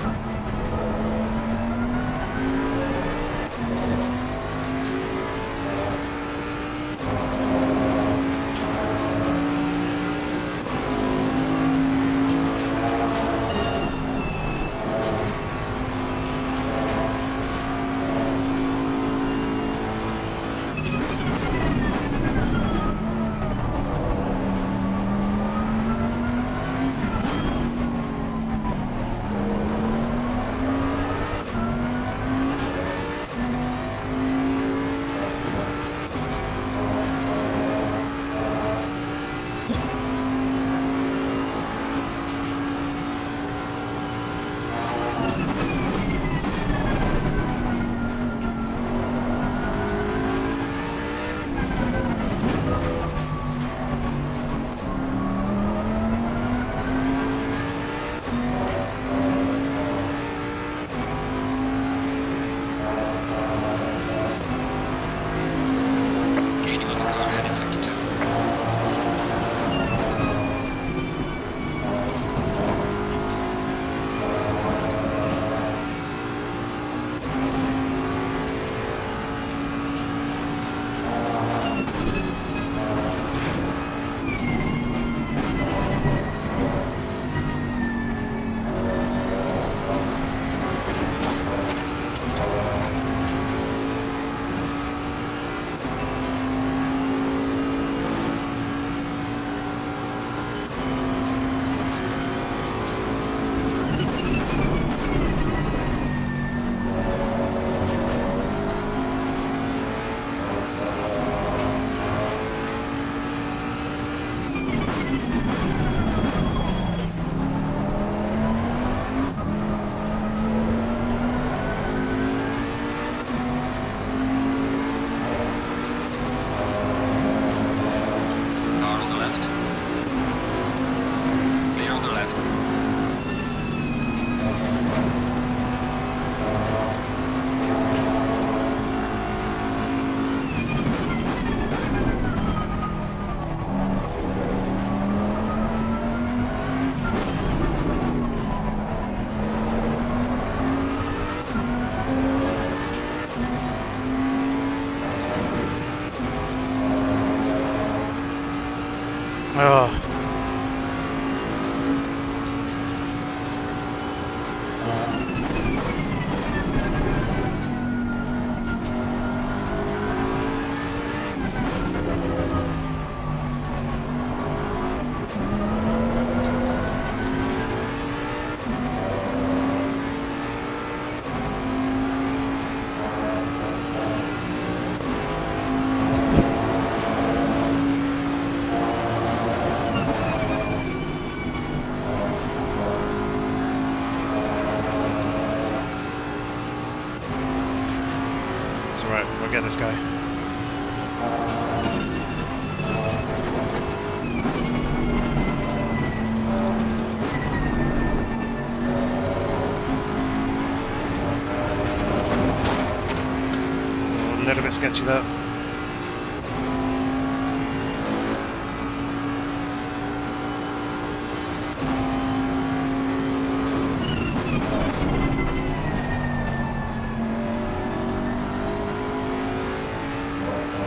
[SPEAKER 1] A little bit sketchy there.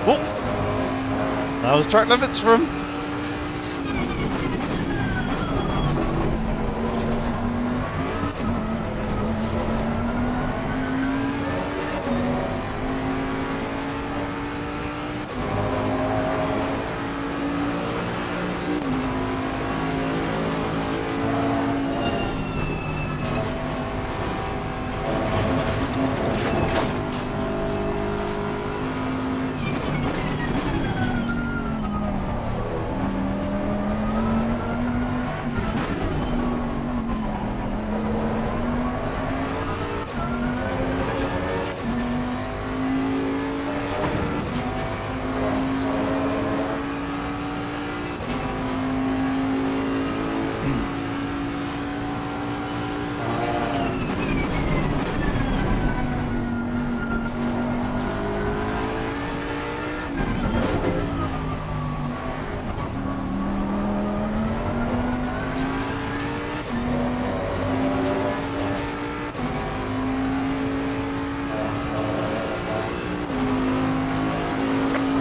[SPEAKER 1] Oh! That was track limits for him.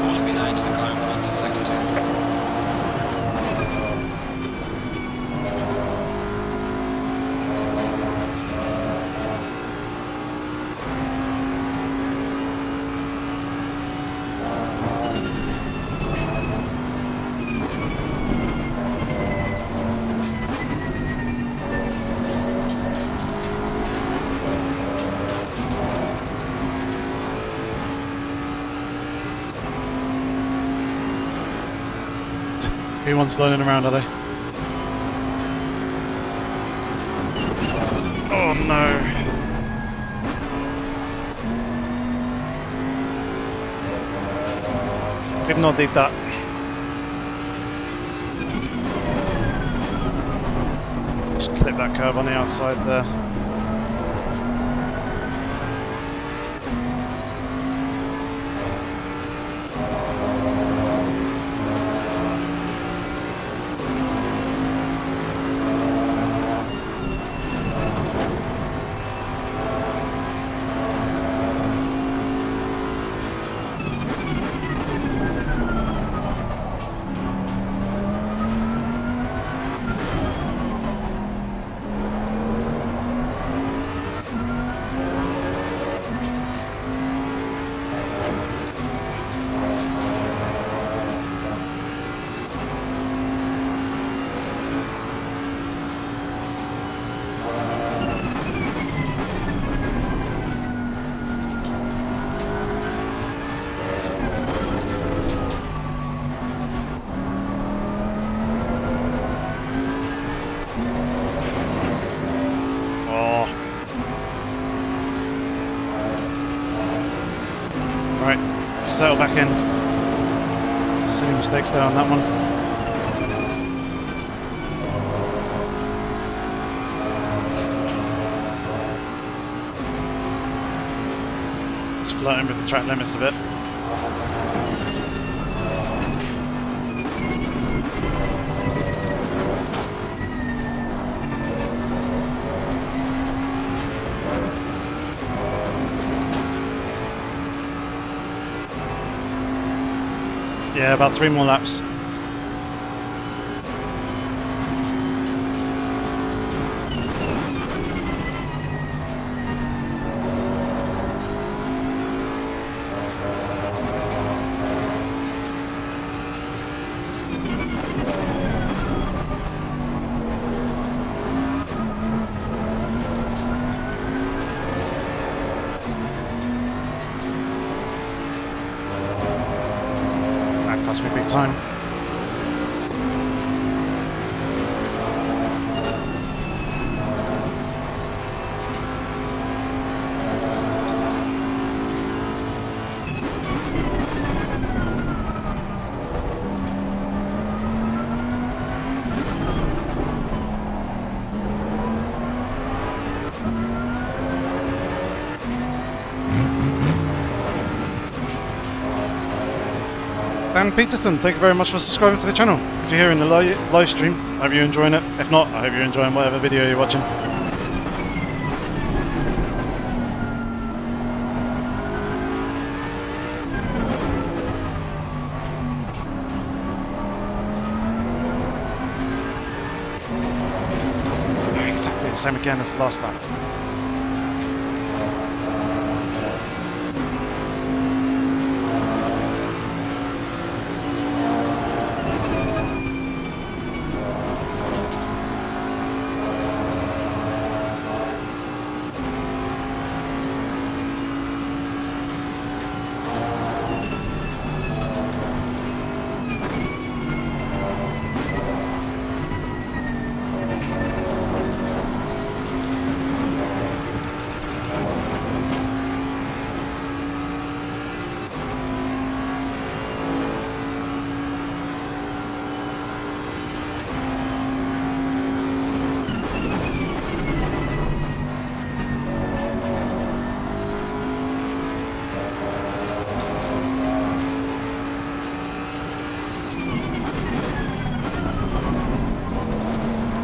[SPEAKER 2] Falling behind the car in front in sector 2.
[SPEAKER 1] P1's learning around, are they? Oh no! Did not need that. Just clip that curb on the outside there. Settle back in. Silly mistakes there on that one. It's flirting with the track limits a bit. Yeah, about 3 more laps. Cost me big time. Dan Peterson, thank you very much for subscribing to the channel. If you're here in the live stream, I hope you're enjoying it. If not, I hope you're enjoying whatever video you're watching. Exactly the same again as the last lap.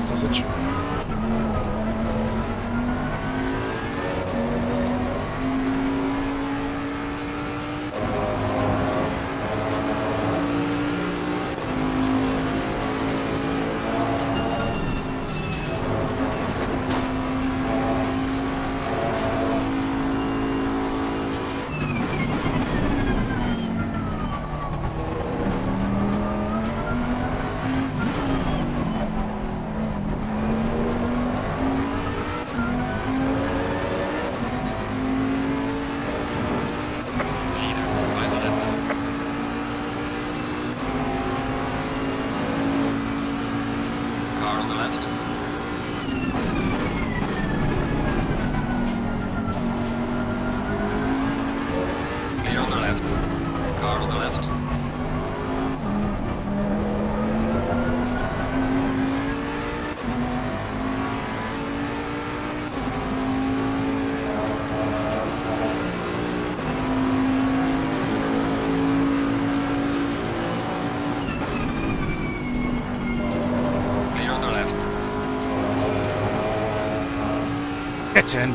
[SPEAKER 1] Sausage. Get in.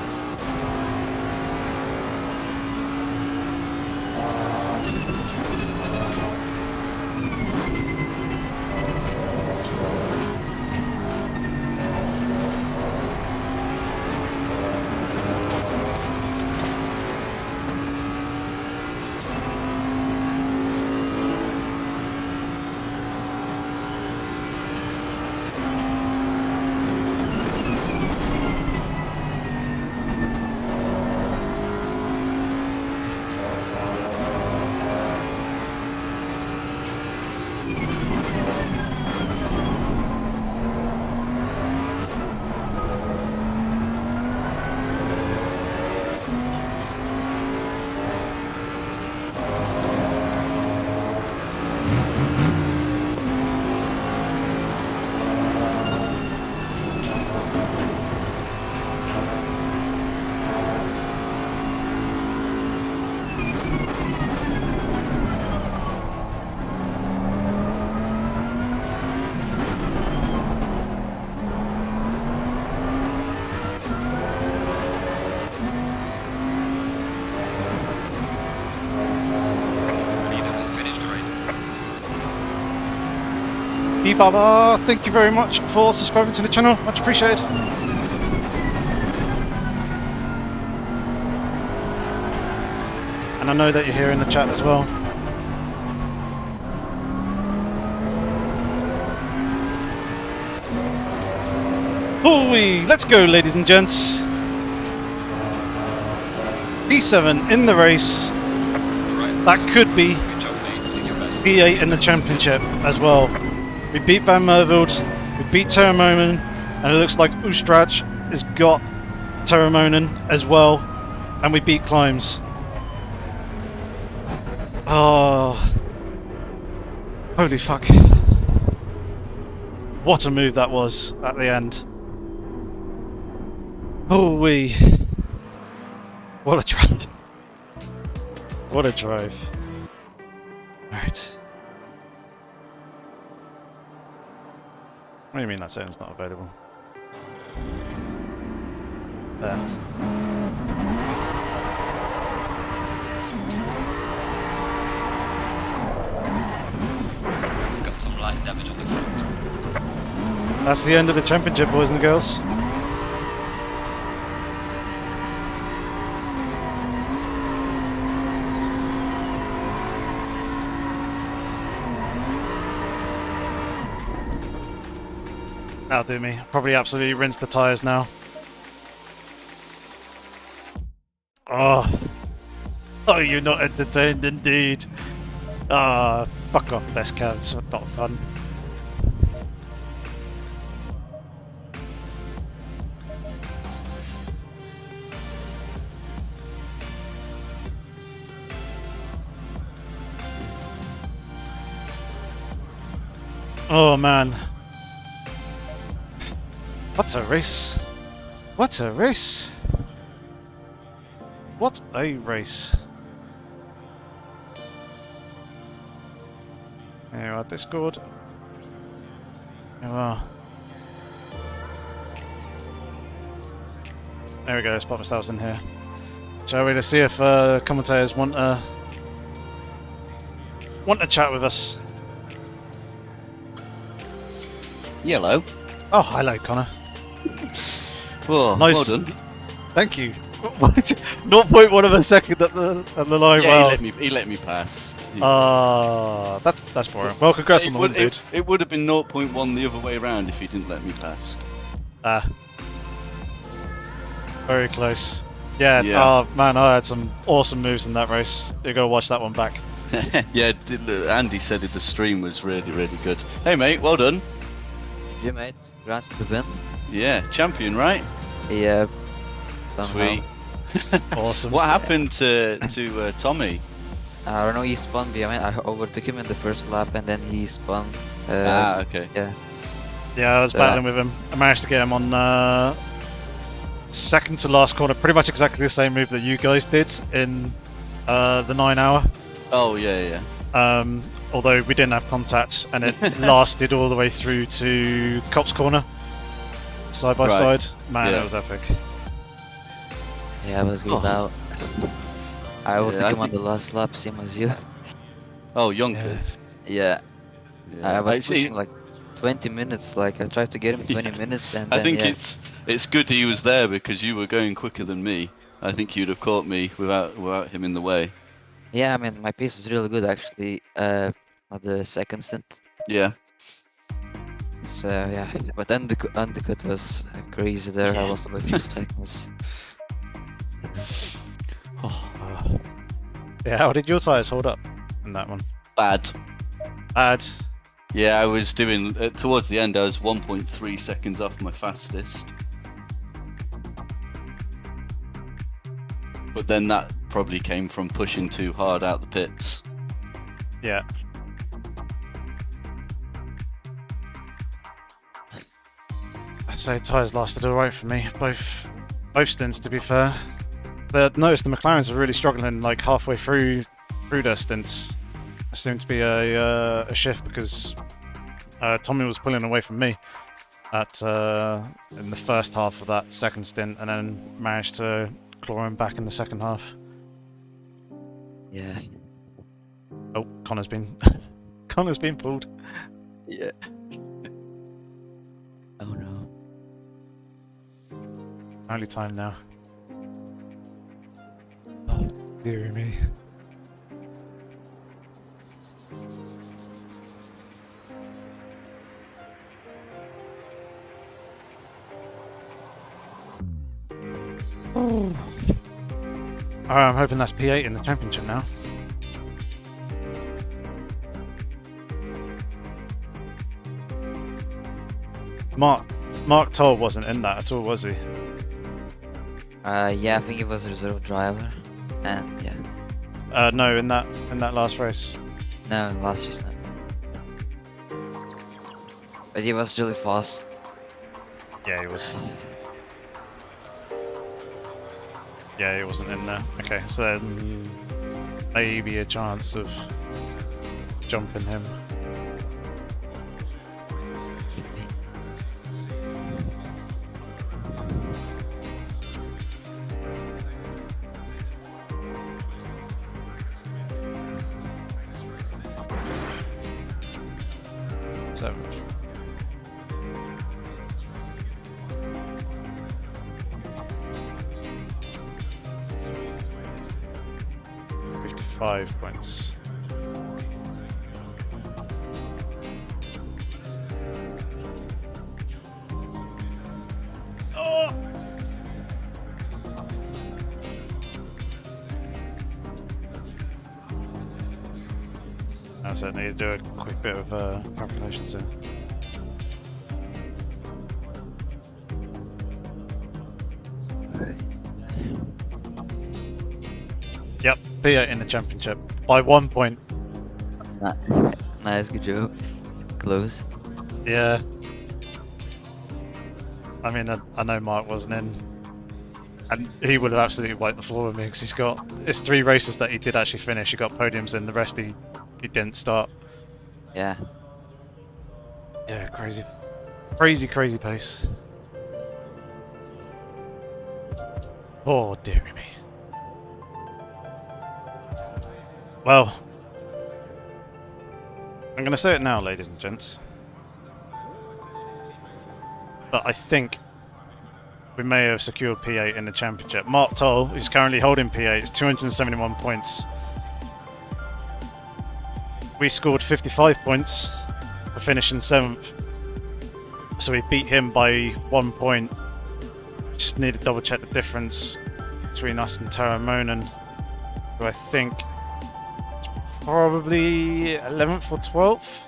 [SPEAKER 1] Baba, thank you very much for subscribing to the channel, much appreciated. And I know that you're here in the chat as well. Hoo-wee! Let's go, ladies and gents. P7 in the race. That could be P8 in the championship as well. We beat Van Merveld, we beat Terramonen, and it looks like Oostrach has got Terramonen as well, and we beat Climbs. Oh, holy fuck. What a move that was at the end. Oh wee. What a drive. What a drive. Alright. What do you mean that zone's not available? There.
[SPEAKER 2] We've got some light damage on the front.
[SPEAKER 1] That's the end of the championship, boys and girls. That'll do me. Probably absolutely rinse the tyres now. Oh. Oh, you're not entertained indeed. Ah, fuck off, best cabs. Not fun. Oh man. What a race. What a race. What a race. There you are, Discord. There you are. There we go, let's pop ourselves in here. Shall we, to see if commentators want to chat with us?
[SPEAKER 3] Yellow.
[SPEAKER 1] Oh, hello, Connor.
[SPEAKER 3] Oh,
[SPEAKER 1] Nice.
[SPEAKER 3] well done.
[SPEAKER 1] Thank you. 0.1 of a second at the line.
[SPEAKER 3] Yeah,
[SPEAKER 1] Well,
[SPEAKER 3] he let me pass.
[SPEAKER 1] that's boring. Well, congrats on the win, dude.
[SPEAKER 3] It would have been 0.1 the other way around if he didn't let me pass.
[SPEAKER 1] Very close. Yeah,
[SPEAKER 3] Yeah.
[SPEAKER 1] oh man, I had some awesome moves in that race. You gotta watch that one back.
[SPEAKER 3] Yeah, Andy said the stream was really, really good. Hey mate, well done.
[SPEAKER 4] Yeah, mate. Congrats to the win.
[SPEAKER 3] Yeah, champion, right?
[SPEAKER 4] Yeah. Somehow.
[SPEAKER 3] Sweet.
[SPEAKER 1] Awesome.
[SPEAKER 3] What happened to Tommy?
[SPEAKER 4] I don't know, he spun behind. I overtook him in the first lap and then he spun.
[SPEAKER 3] Okay.
[SPEAKER 4] Yeah.
[SPEAKER 1] Yeah, I was battling with him. I managed to get him on second to last corner. Pretty much exactly the same move that you guys did in the 9 hour.
[SPEAKER 3] Oh, yeah, yeah.
[SPEAKER 1] Although we didn't have contact, and it lasted all the way through to Cop's corner, side by
[SPEAKER 3] Right.
[SPEAKER 1] side. Man,
[SPEAKER 3] Yeah.
[SPEAKER 1] it was epic.
[SPEAKER 4] Yeah, it was good
[SPEAKER 3] Oh.
[SPEAKER 4] battle. I overtook
[SPEAKER 3] I
[SPEAKER 4] him on
[SPEAKER 3] think-
[SPEAKER 4] the last lap, same as you.
[SPEAKER 3] Oh, Yonkers.
[SPEAKER 4] Yeah.
[SPEAKER 3] Yeah.
[SPEAKER 4] I was
[SPEAKER 3] see-
[SPEAKER 4] pushing like 20 minutes, like I tried to get him in 20 minutes and
[SPEAKER 3] I
[SPEAKER 4] then,
[SPEAKER 3] think
[SPEAKER 4] yeah.
[SPEAKER 3] it's good he was there because you were going quicker than me. I think you'd have caught me without him in the way.
[SPEAKER 4] Yeah, I mean, my pace was really good actually, at the second stint.
[SPEAKER 3] Yeah.
[SPEAKER 4] So, yeah. But then the undercut was crazy there, I lost about 2 seconds.
[SPEAKER 3] Oh,
[SPEAKER 1] Yeah, how did your tyres hold up in that one?
[SPEAKER 3] bad.
[SPEAKER 1] Bad.
[SPEAKER 3] Yeah, I was doing towards the end. I was 1.3 seconds off my fastest. But then that probably came from pushing too hard out the pits.
[SPEAKER 1] Yeah. I'd say tyres lasted alright for me. Both stints, to be fair. I noticed the McLarens were really struggling like halfway through their stints. There seemed to be a shift because Tommy was pulling away from me in the first half of that second stint, and then managed to claw him back in the second half.
[SPEAKER 4] Yeah.
[SPEAKER 1] Oh, Connor's been Connor's been pulled.
[SPEAKER 4] Yeah. Oh no.
[SPEAKER 1] Only time now. Oh, dear me. Oh. Alright, I'm hoping that's P8 in the championship now. Mark Toll wasn't in that at all, was he?
[SPEAKER 4] Yeah, I think he was a reserve driver. And yeah.
[SPEAKER 1] No, in that last race.
[SPEAKER 4] No, last year's not. But he was really fast.
[SPEAKER 1] Yeah, he was. Yeah, he wasn't in there. Okay, so then maybe a chance of jumping him. 7th. Five points. Oh! So I need to do a quick bit of calculations there. Yep, P8 in the championship by 1 point.
[SPEAKER 4] Nice, good job. Close.
[SPEAKER 1] Yeah. I mean, I know Mark wasn't in, and he would have absolutely wiped the floor with me because it's 3 races that he did actually finish. He got podiums, and the rest he didn't start.
[SPEAKER 4] Yeah.
[SPEAKER 1] Yeah, crazy pace. Oh dearie me. Well, I'm going to say it now, ladies and gents. But I think we may have secured P8 in the championship. Mark Toll, who's currently holding P8, is 271 points. We scored 55 points for finishing 7th. So we beat him by 1 point. Just need to double check the difference between us and Tara Monin, who I think probably 11th or 12th.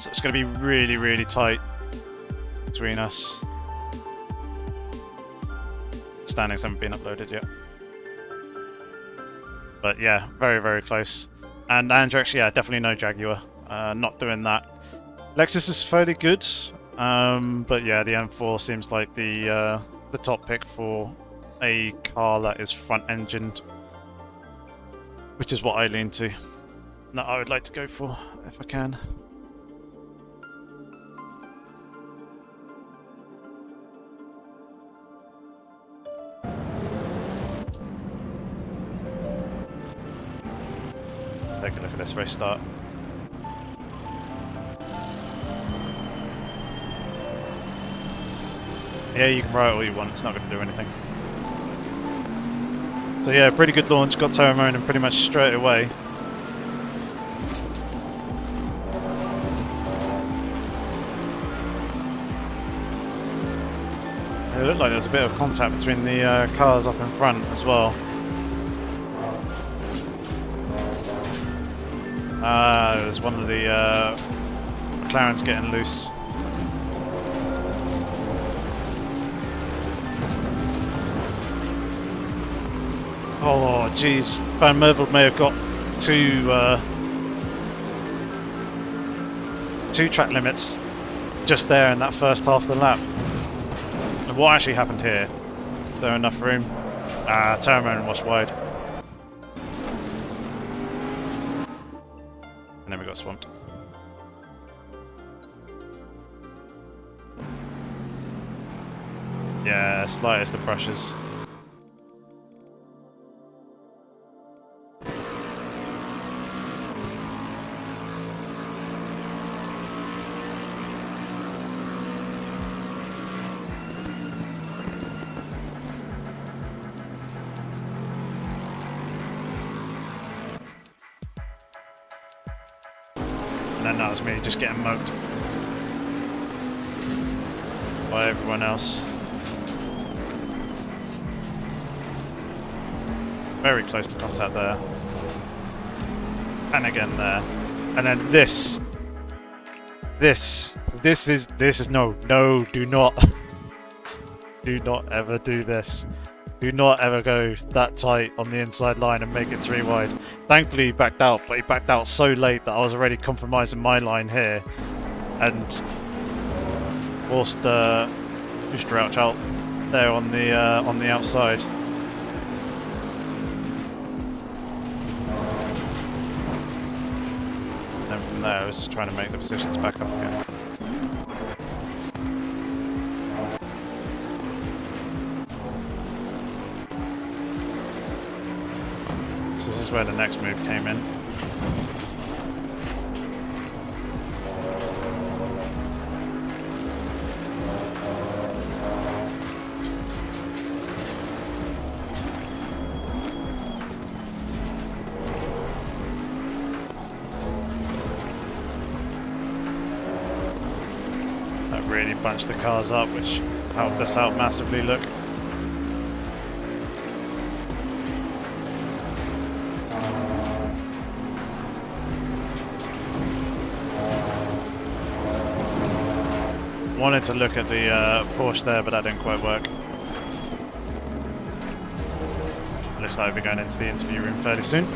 [SPEAKER 1] So it's going to be really, really tight between us. Standings haven't been uploaded yet. But yeah, very, very close. And Andrex, yeah, definitely no Jaguar. Not doing that. Lexus is fairly good. But yeah, the M4 seems like the top pick for a car that is front-engined. Which is what I lean to. That I would like to go for, if I can. Let's take a look at this race start. Yeah, you can write all you want, it's not going to do anything. So yeah, pretty good launch, got Tara Monin pretty much straight away. It looked like there was a bit of contact between the cars up in front as well. It was one of the McLarens getting loose. Oh, jeez. Van Merville may have got two track limits just there in that first half of the lap. And what actually happened here? Is there enough room? Tara Monin was wide. And then we got swamped. Yeah, slightest of brushes. And then that was me just getting mugged by everyone else. Very close to contact there. And again there. And then this is no, do not. Do not ever do this. Do not ever go that tight on the inside line and make it 3 wide. Thankfully he backed out, but he backed out so late that I was already compromising my line here and forced Oosterhout out there on the outside. And from there I was just trying to make the positions back up again. This is where the next move came in. really bunched the cars up, which helped us out massively, look. Wanted to look at the Porsche there, but that didn't quite work. Looks like we'll be going into the interview room fairly soon.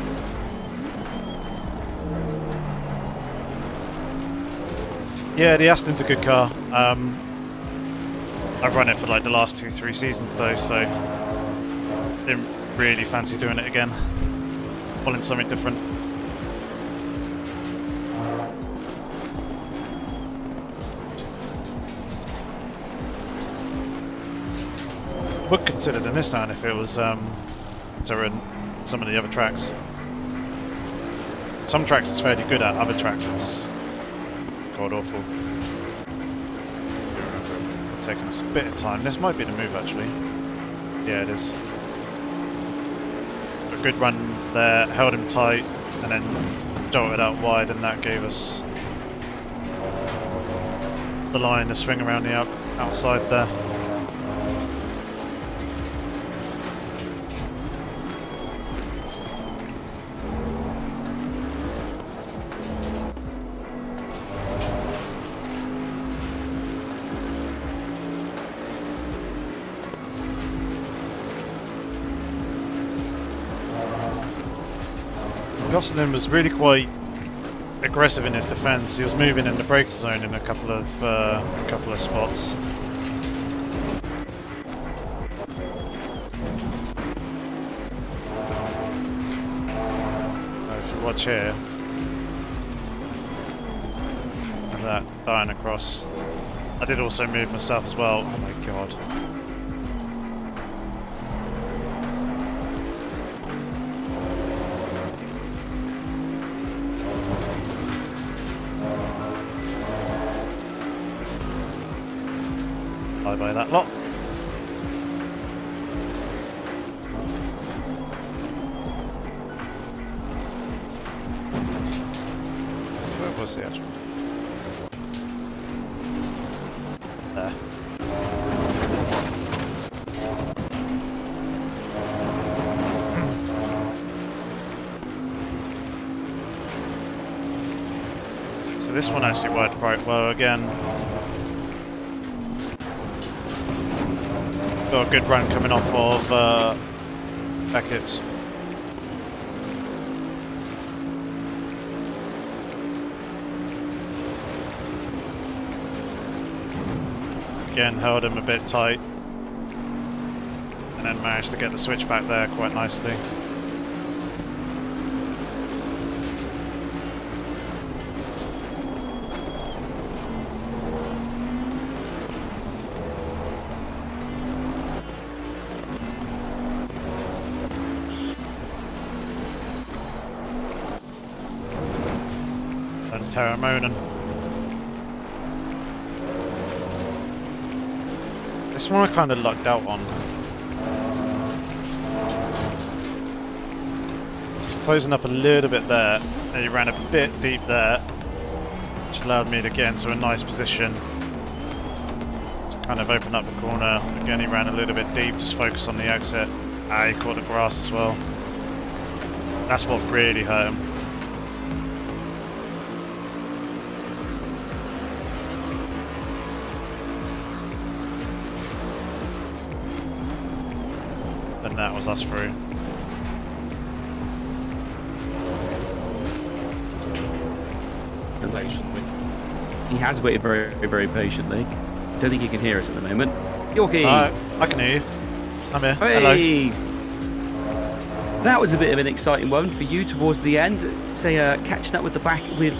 [SPEAKER 1] Yeah, the Aston's a good car. I've run it for like the last 2-3 seasons though, so didn't really fancy doing it again. Wanting something different. Would consider the Nissan if it was to run some of the other tracks. Some tracks it's fairly good at, other tracks it's god awful. Taking us a bit of time. This might be the move actually. Yeah, it is. A good run there, held him tight, and then jolted out wide, and that gave us the line to swing around the outside there. Gosselin was really quite aggressive in his defence. He was moving in the braking zone in a couple of spots. So if you watch here, and that dying across. I did also move myself as well. Oh my god. By that lot. Where was the actual? There. So this one actually worked quite well again. Got a good run coming off of Beckett's. Again, held him a bit tight, and then managed to get the switch back there quite nicely. Terramonin. This one I kind of lucked out on. So he's closing up a little bit there, and he ran a bit deep there, which allowed me to get into a nice position to kind of open up the corner. Again, he ran a little bit deep, just focus on the exit. He caught the grass as well. That's what really hurt him. And that was us through.
[SPEAKER 5] Patiently. He has waited very, very patiently. Don't think he can hear us at the moment. Yorkie!
[SPEAKER 1] I can hear you. I'm here.
[SPEAKER 5] Hey!
[SPEAKER 1] Hello.
[SPEAKER 5] That was a bit of an exciting one for you towards the end. Say, catching up with the back with...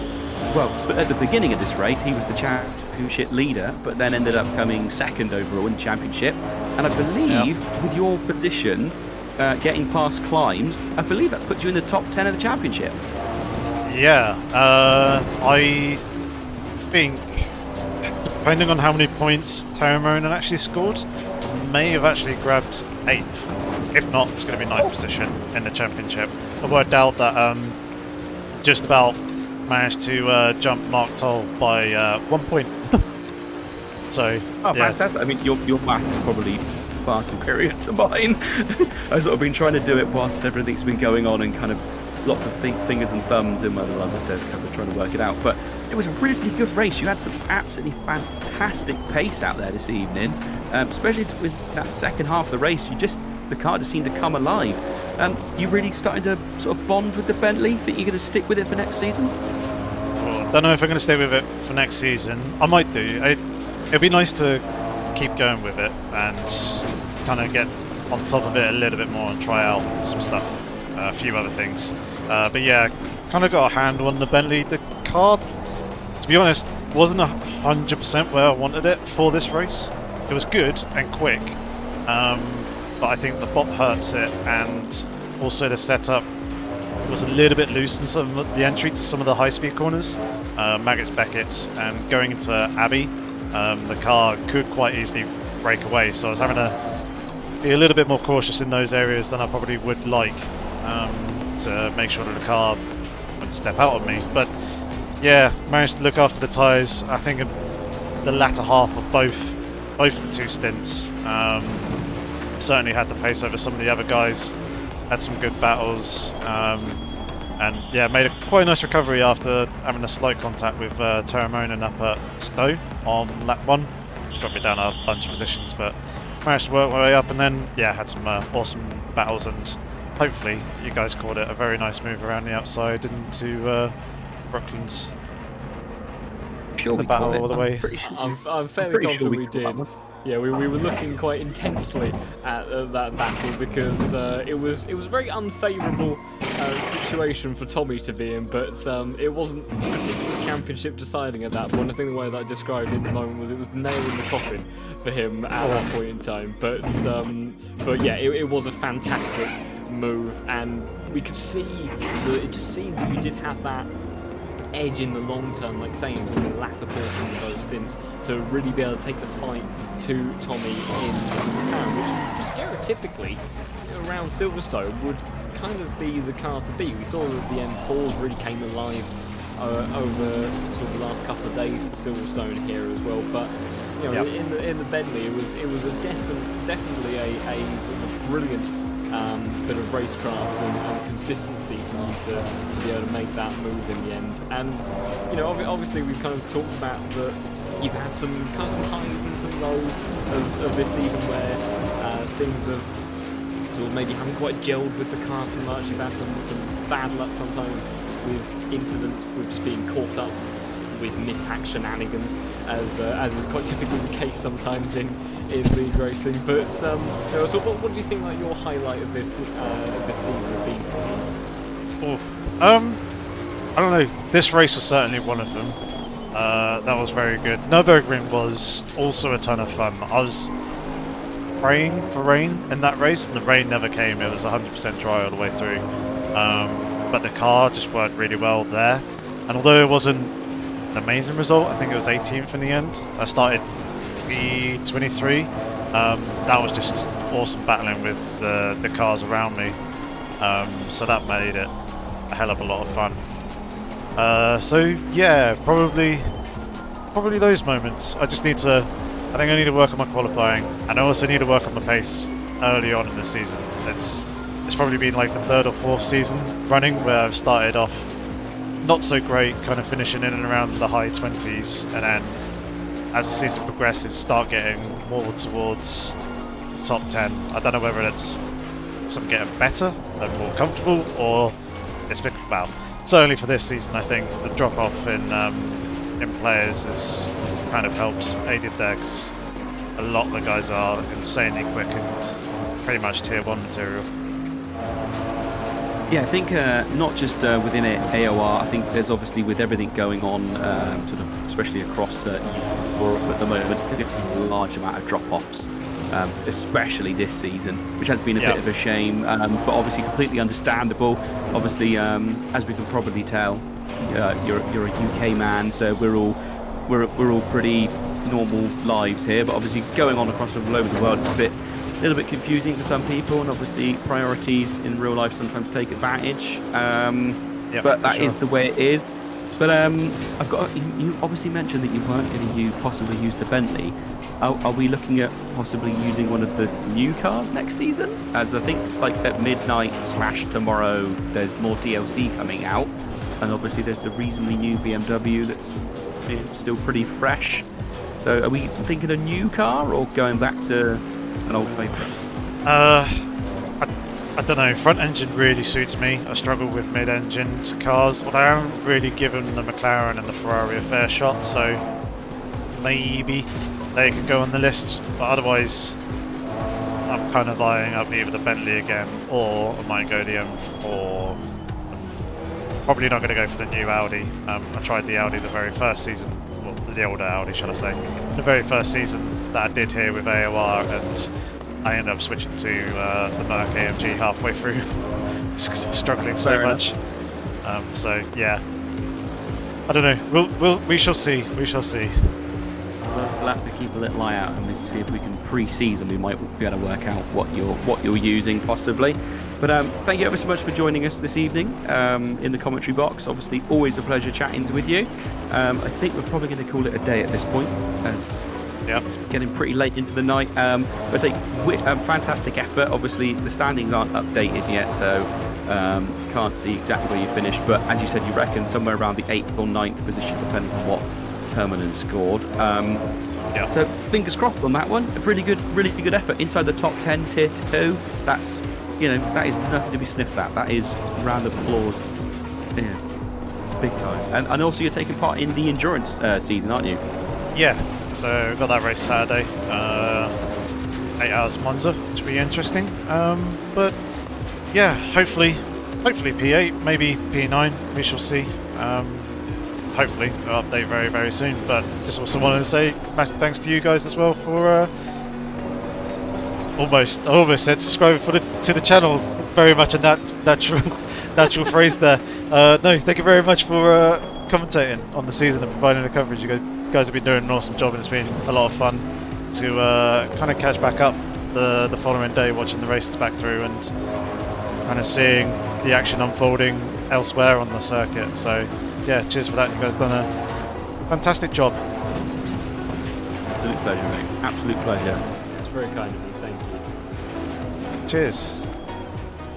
[SPEAKER 5] Well, at the beginning of this race, he was the championship leader, but then ended up coming second overall in the championship. And I believe, with your position, getting past Climbs, I believe that puts you in the top 10 of the championship.
[SPEAKER 1] Yeah, I think, depending on how many points Terramonin actually scored, may have actually grabbed 8th. If not, it's going to be 9th position in the championship. I worked out that just about managed to jump Mark Toll by 1 point. So
[SPEAKER 5] Oh,
[SPEAKER 1] yeah,
[SPEAKER 5] fantastic. I mean, your math is probably far superior to mine. I've sort of been trying to do it whilst everything's been going on and kind of lots of fingers and thumbs in my little understairs cupboard trying to work it out. But it was a really good race. You had some absolutely fantastic pace out there this evening, especially with that second half of the race. The car just seemed to come alive. You really starting to sort of bond with the Bentley? Think you're going to stick with it for next season?
[SPEAKER 1] well, don't know if I'm going to stay with it for next season. I might do. It'd be nice to keep going with it and kind of get on top of it a little bit more and try out some stuff, a few other things. But yeah, kind of got a handle on the Bentley. The car, to be honest, wasn't 100% where I wanted it for this race. It was good and quick, but I think the bop hurts it, and also the setup was a little bit loose in some of the entry to some of the high-speed corners, Maggots, Beckett's, and going into Abbey, the car could quite easily break away. So I was having to be a little bit more cautious in those areas than I probably would like, to make sure that the car wouldn't step out on me. But yeah, managed to look after the tyres. I think in the latter half of both the two stints, certainly had the pace over some of the other guys, had some good battles, and yeah, made quite a nice recovery after having a slight contact with Terramonen up at Stowe on lap 1, which got me down a bunch of positions, but managed to work my way up, and then yeah, had some awesome battles, and hopefully you guys called it a very nice move around the outside into Brooklands.
[SPEAKER 5] Sure,
[SPEAKER 1] The
[SPEAKER 5] we
[SPEAKER 1] battle
[SPEAKER 5] call it.
[SPEAKER 1] all the way.
[SPEAKER 6] I'm fairly
[SPEAKER 5] pretty sure
[SPEAKER 6] confident
[SPEAKER 5] we
[SPEAKER 6] we
[SPEAKER 5] call
[SPEAKER 6] did.
[SPEAKER 5] that
[SPEAKER 6] Yeah, we were looking quite intensely at that battle because it was a very unfavourable situation for Tommy to be in, but it wasn't particularly championship deciding at that point. I think the way that I described it at the moment was it was the nail in the coffin for him at that point in time. But yeah, it was a fantastic move, and we could see that it just seemed that you did have that edge in the long term, like saying, in the latter portions of those stints, to really be able to take the fight to Tommy in Japan, which stereotypically around Silverstone would kind of be the car to beat. We saw that the M4s really came alive over sort of the last couple of days for Silverstone here as well. But you know, in the Bentley, it was definitely a brilliant bit of racecraft and consistency for you to be able to make that move in the end. And you know, obviously we've kind of talked about that you've had some highs and some lows of this season where things have sort of maybe haven't quite gelled with the car so much. You've had some bad luck sometimes with incidents with just being caught up with mid-pack shenanigans, as is quite typically the case sometimes in league racing. But so what do you think like your highlight of this season has been for you?
[SPEAKER 1] I don't know. This race was certainly one of them. That was very good. Nürburgring was also a ton of fun. I was praying for rain in that race, and the rain never came. It was 100% dry all the way through. But the car just worked really well there. And although it wasn't an amazing result, I think it was 18th in the end. I started P23. That was just awesome battling with the cars around me. So that made it a hell of a lot of fun. So yeah, probably those moments. I think I need to work on my qualifying, and I also need to work on the pace early on in the season. It's probably been like the third or fourth season running where I've started off not so great, kind of finishing in and around the high 20s, and then as the season progresses start getting more towards the top 10. I don't know whether it's some getting better and more comfortable, or it's been, well, certainly for this season I think the drop off in players has kind of helped, aided there, because a lot of the guys are insanely quick and pretty much tier 1 material.
[SPEAKER 5] Yeah, I think not just within AOR. I think there's obviously, with everything going on, sort of especially across Europe at the moment, there's a large amount of drop-offs, especially this season, which has been a bit of a shame, but obviously completely understandable. Obviously, as we can probably tell, you're a UK man, so we're all pretty normal lives here. But obviously, going on across all over the world, it's a little bit confusing for some people, and obviously priorities in real life sometimes take advantage, but that is the way it is. But I've got. You obviously mentioned that you weren't going to possibly use the Bentley. Are we looking at possibly using one of the new cars next season? As I think, like at midnight / tomorrow, there's more DLC coming out, and obviously there's the reasonably new BMW that's still pretty fresh. So are we thinking a new car or going back to an old favourite?
[SPEAKER 1] I don't know. Front engine really suits me. I struggle with mid-engine cars, but I haven't really given the McLaren and the Ferrari a fair shot. So maybe they could go on the list, but otherwise I'm kind of eyeing up either the Bentley again, or I might go the M4. Probably not going to go for the new Audi. I tried the Audi the very first season, well, the older Audi, shall I say, the very first season that I did here with AOR, and I ended up switching to the Merc AMG halfway through, just because I was struggling so much. So yeah, I don't know. We shall see. We shall see.
[SPEAKER 5] We'll have to keep a little eye out and see if we can pre-season. We might be able to work out what you're using possibly. But thank you ever so much for joining us this evening in the commentary box. Obviously, always a pleasure chatting with you. I think we're probably going to call it a day at this point, as it's getting pretty late into the night. But say, fantastic effort. Obviously, the standings aren't updated yet, so can't see exactly where you finished. But as you said, you reckon somewhere around the 8th or 9th position, depending on what Terminen scored. So fingers crossed on that one. A really good effort inside the top 10 tier 2. That's that is nothing to be sniffed at. That is round of applause, big time. And also you're taking part in the endurance season, aren't you?
[SPEAKER 1] Yeah. So we've got that race Saturday, 8 hours of Monza, which will be interesting. But yeah, hopefully P8, maybe P9. We shall see. Hopefully I'll update very, very soon. But just also wanted to say massive thanks to you guys as well for I almost said subscribe to the channel. Very much a natural phrase there. No, thank you very much for commentating on the season and providing the coverage. You guys have been doing an awesome job, and it's been a lot of fun to kind of catch back up the following day, watching the races back through and kind of seeing the action unfolding elsewhere on the circuit. So yeah, cheers for that. You guys have done a fantastic job.
[SPEAKER 5] Absolute pleasure, mate. Absolute pleasure.
[SPEAKER 6] It's very kind of you. Thank you.
[SPEAKER 1] Cheers.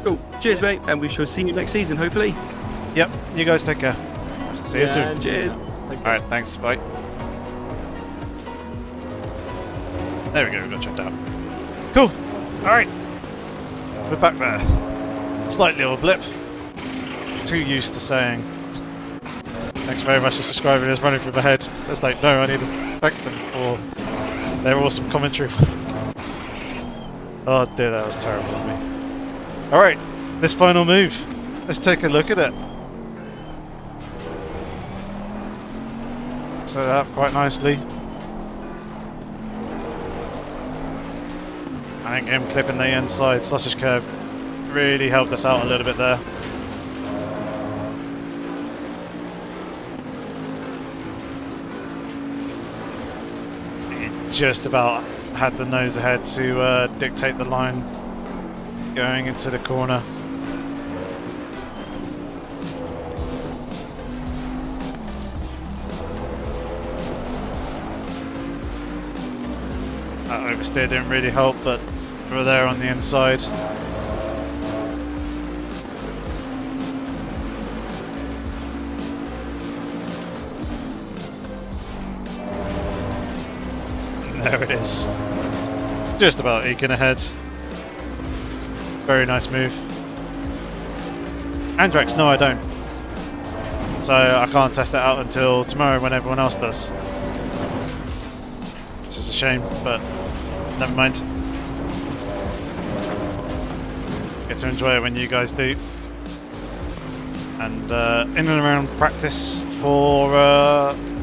[SPEAKER 5] Cool. Cheers, mate. And we shall see you next season, hopefully.
[SPEAKER 1] Yep. You guys take care. See you soon.
[SPEAKER 5] Cheers.
[SPEAKER 1] Alright, thanks. Bye. There we go. We got checked out. Cool. Alright. We're back there. Slight little blip. Too used to saying thanks very much for subscribing. It's running through my head. It's like, no, I need to thank them for their awesome commentary. Oh dear, that was terrible of me. Alright, this final move. Let's take a look at it. Set it up quite nicely. I think him clipping the inside sausage curb really helped us out a little bit there. He just about had the nose ahead to dictate the line going into the corner. That oversteer didn't really help, but we were there on the inside. And there it is. Just about eking ahead. Very nice move. Andrex, no I don't. So I can't test it out until tomorrow when everyone else does. Which is a shame, but never mind. Get to enjoy it when you guys do. And in and around practice for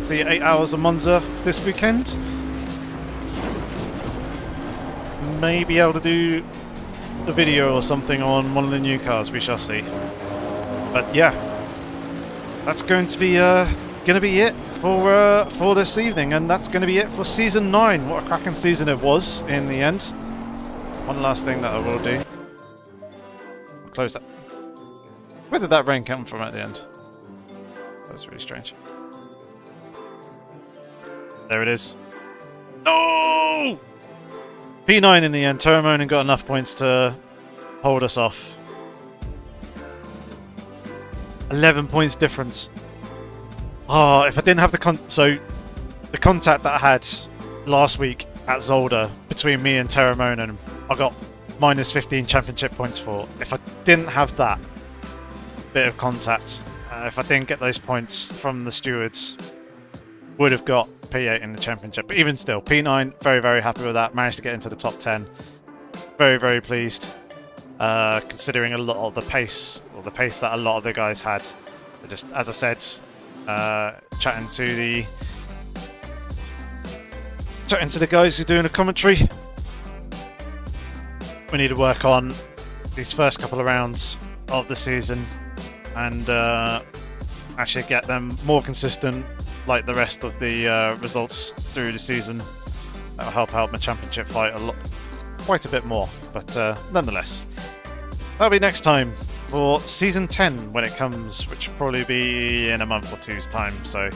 [SPEAKER 1] the 8 hours of Monza this weekend. Maybe able to do a video or something on one of the new cars, we shall see. But yeah, that's going to be it for this evening, and that's going to be it for season 9. What a cracking season it was in the end. One last thing that I will do. Close that. Where did that rain come from at the end? That's really strange. There it is. No! P9 in the end. Terramonin got enough points to hold us off. 11 points difference. Oh, if I didn't have the the contact that I had last week at Zolder between me and Terramonin, I got minus 15 championship points for. If I didn't have that bit of contact, if I didn't get those points from the stewards, would have got P8 in the championship. But even still, P9, very, very happy with that. Managed to get into the top 10. Very, very pleased. Considering a lot of the pace, or the pace that a lot of the guys had. Just, as I said, chatting to the guys who are doing the commentary. We need to work on these first couple of rounds of the season and actually get them more consistent, like the rest of the results through the season. That'll help out my championship fight quite a bit more, but nonetheless, that'll be next time for season 10 when it comes, which will probably be in a month or two's time. So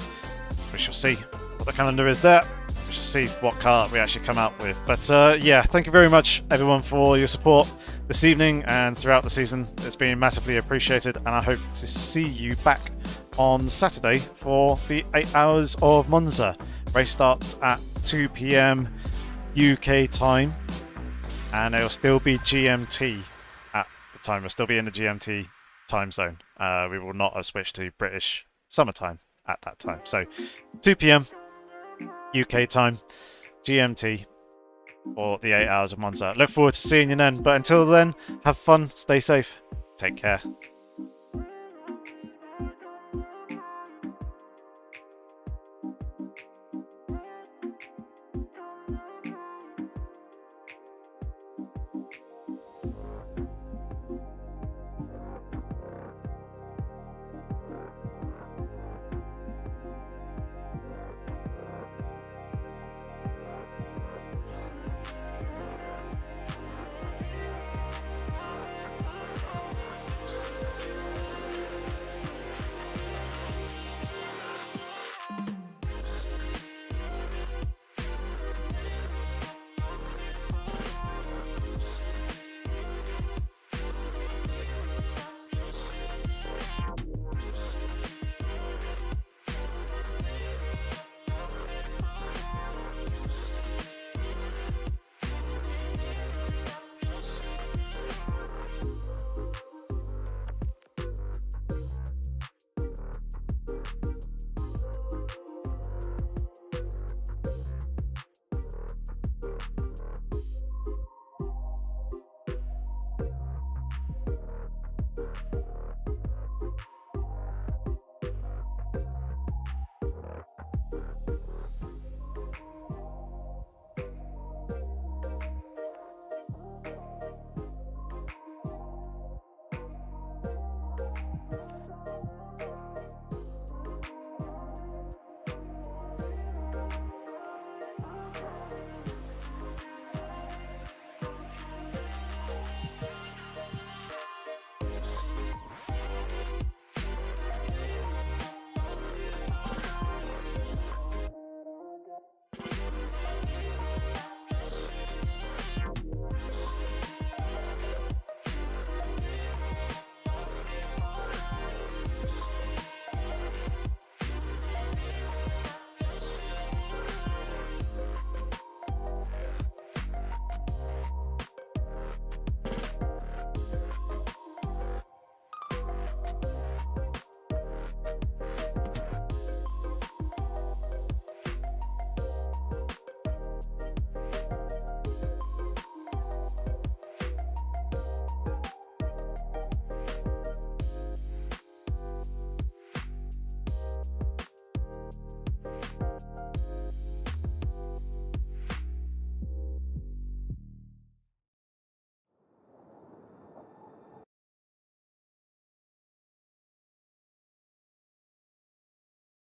[SPEAKER 1] we shall see what the calendar is there. We shall see what car we actually come out with. But yeah, thank you very much everyone for your support this evening and throughout the season. It's been massively appreciated, and I hope to see you back on Saturday for the 8 Hours of Monza. Race starts at 2 PM UK time, and it'll still be GMT at the time. We'll still be in the GMT time zone. We will not have switched to British summertime at that time. So 2 PM UK time, GMT, for the 8 Hours of Monza. Look forward to seeing you then. But until then, have fun, stay safe, take care.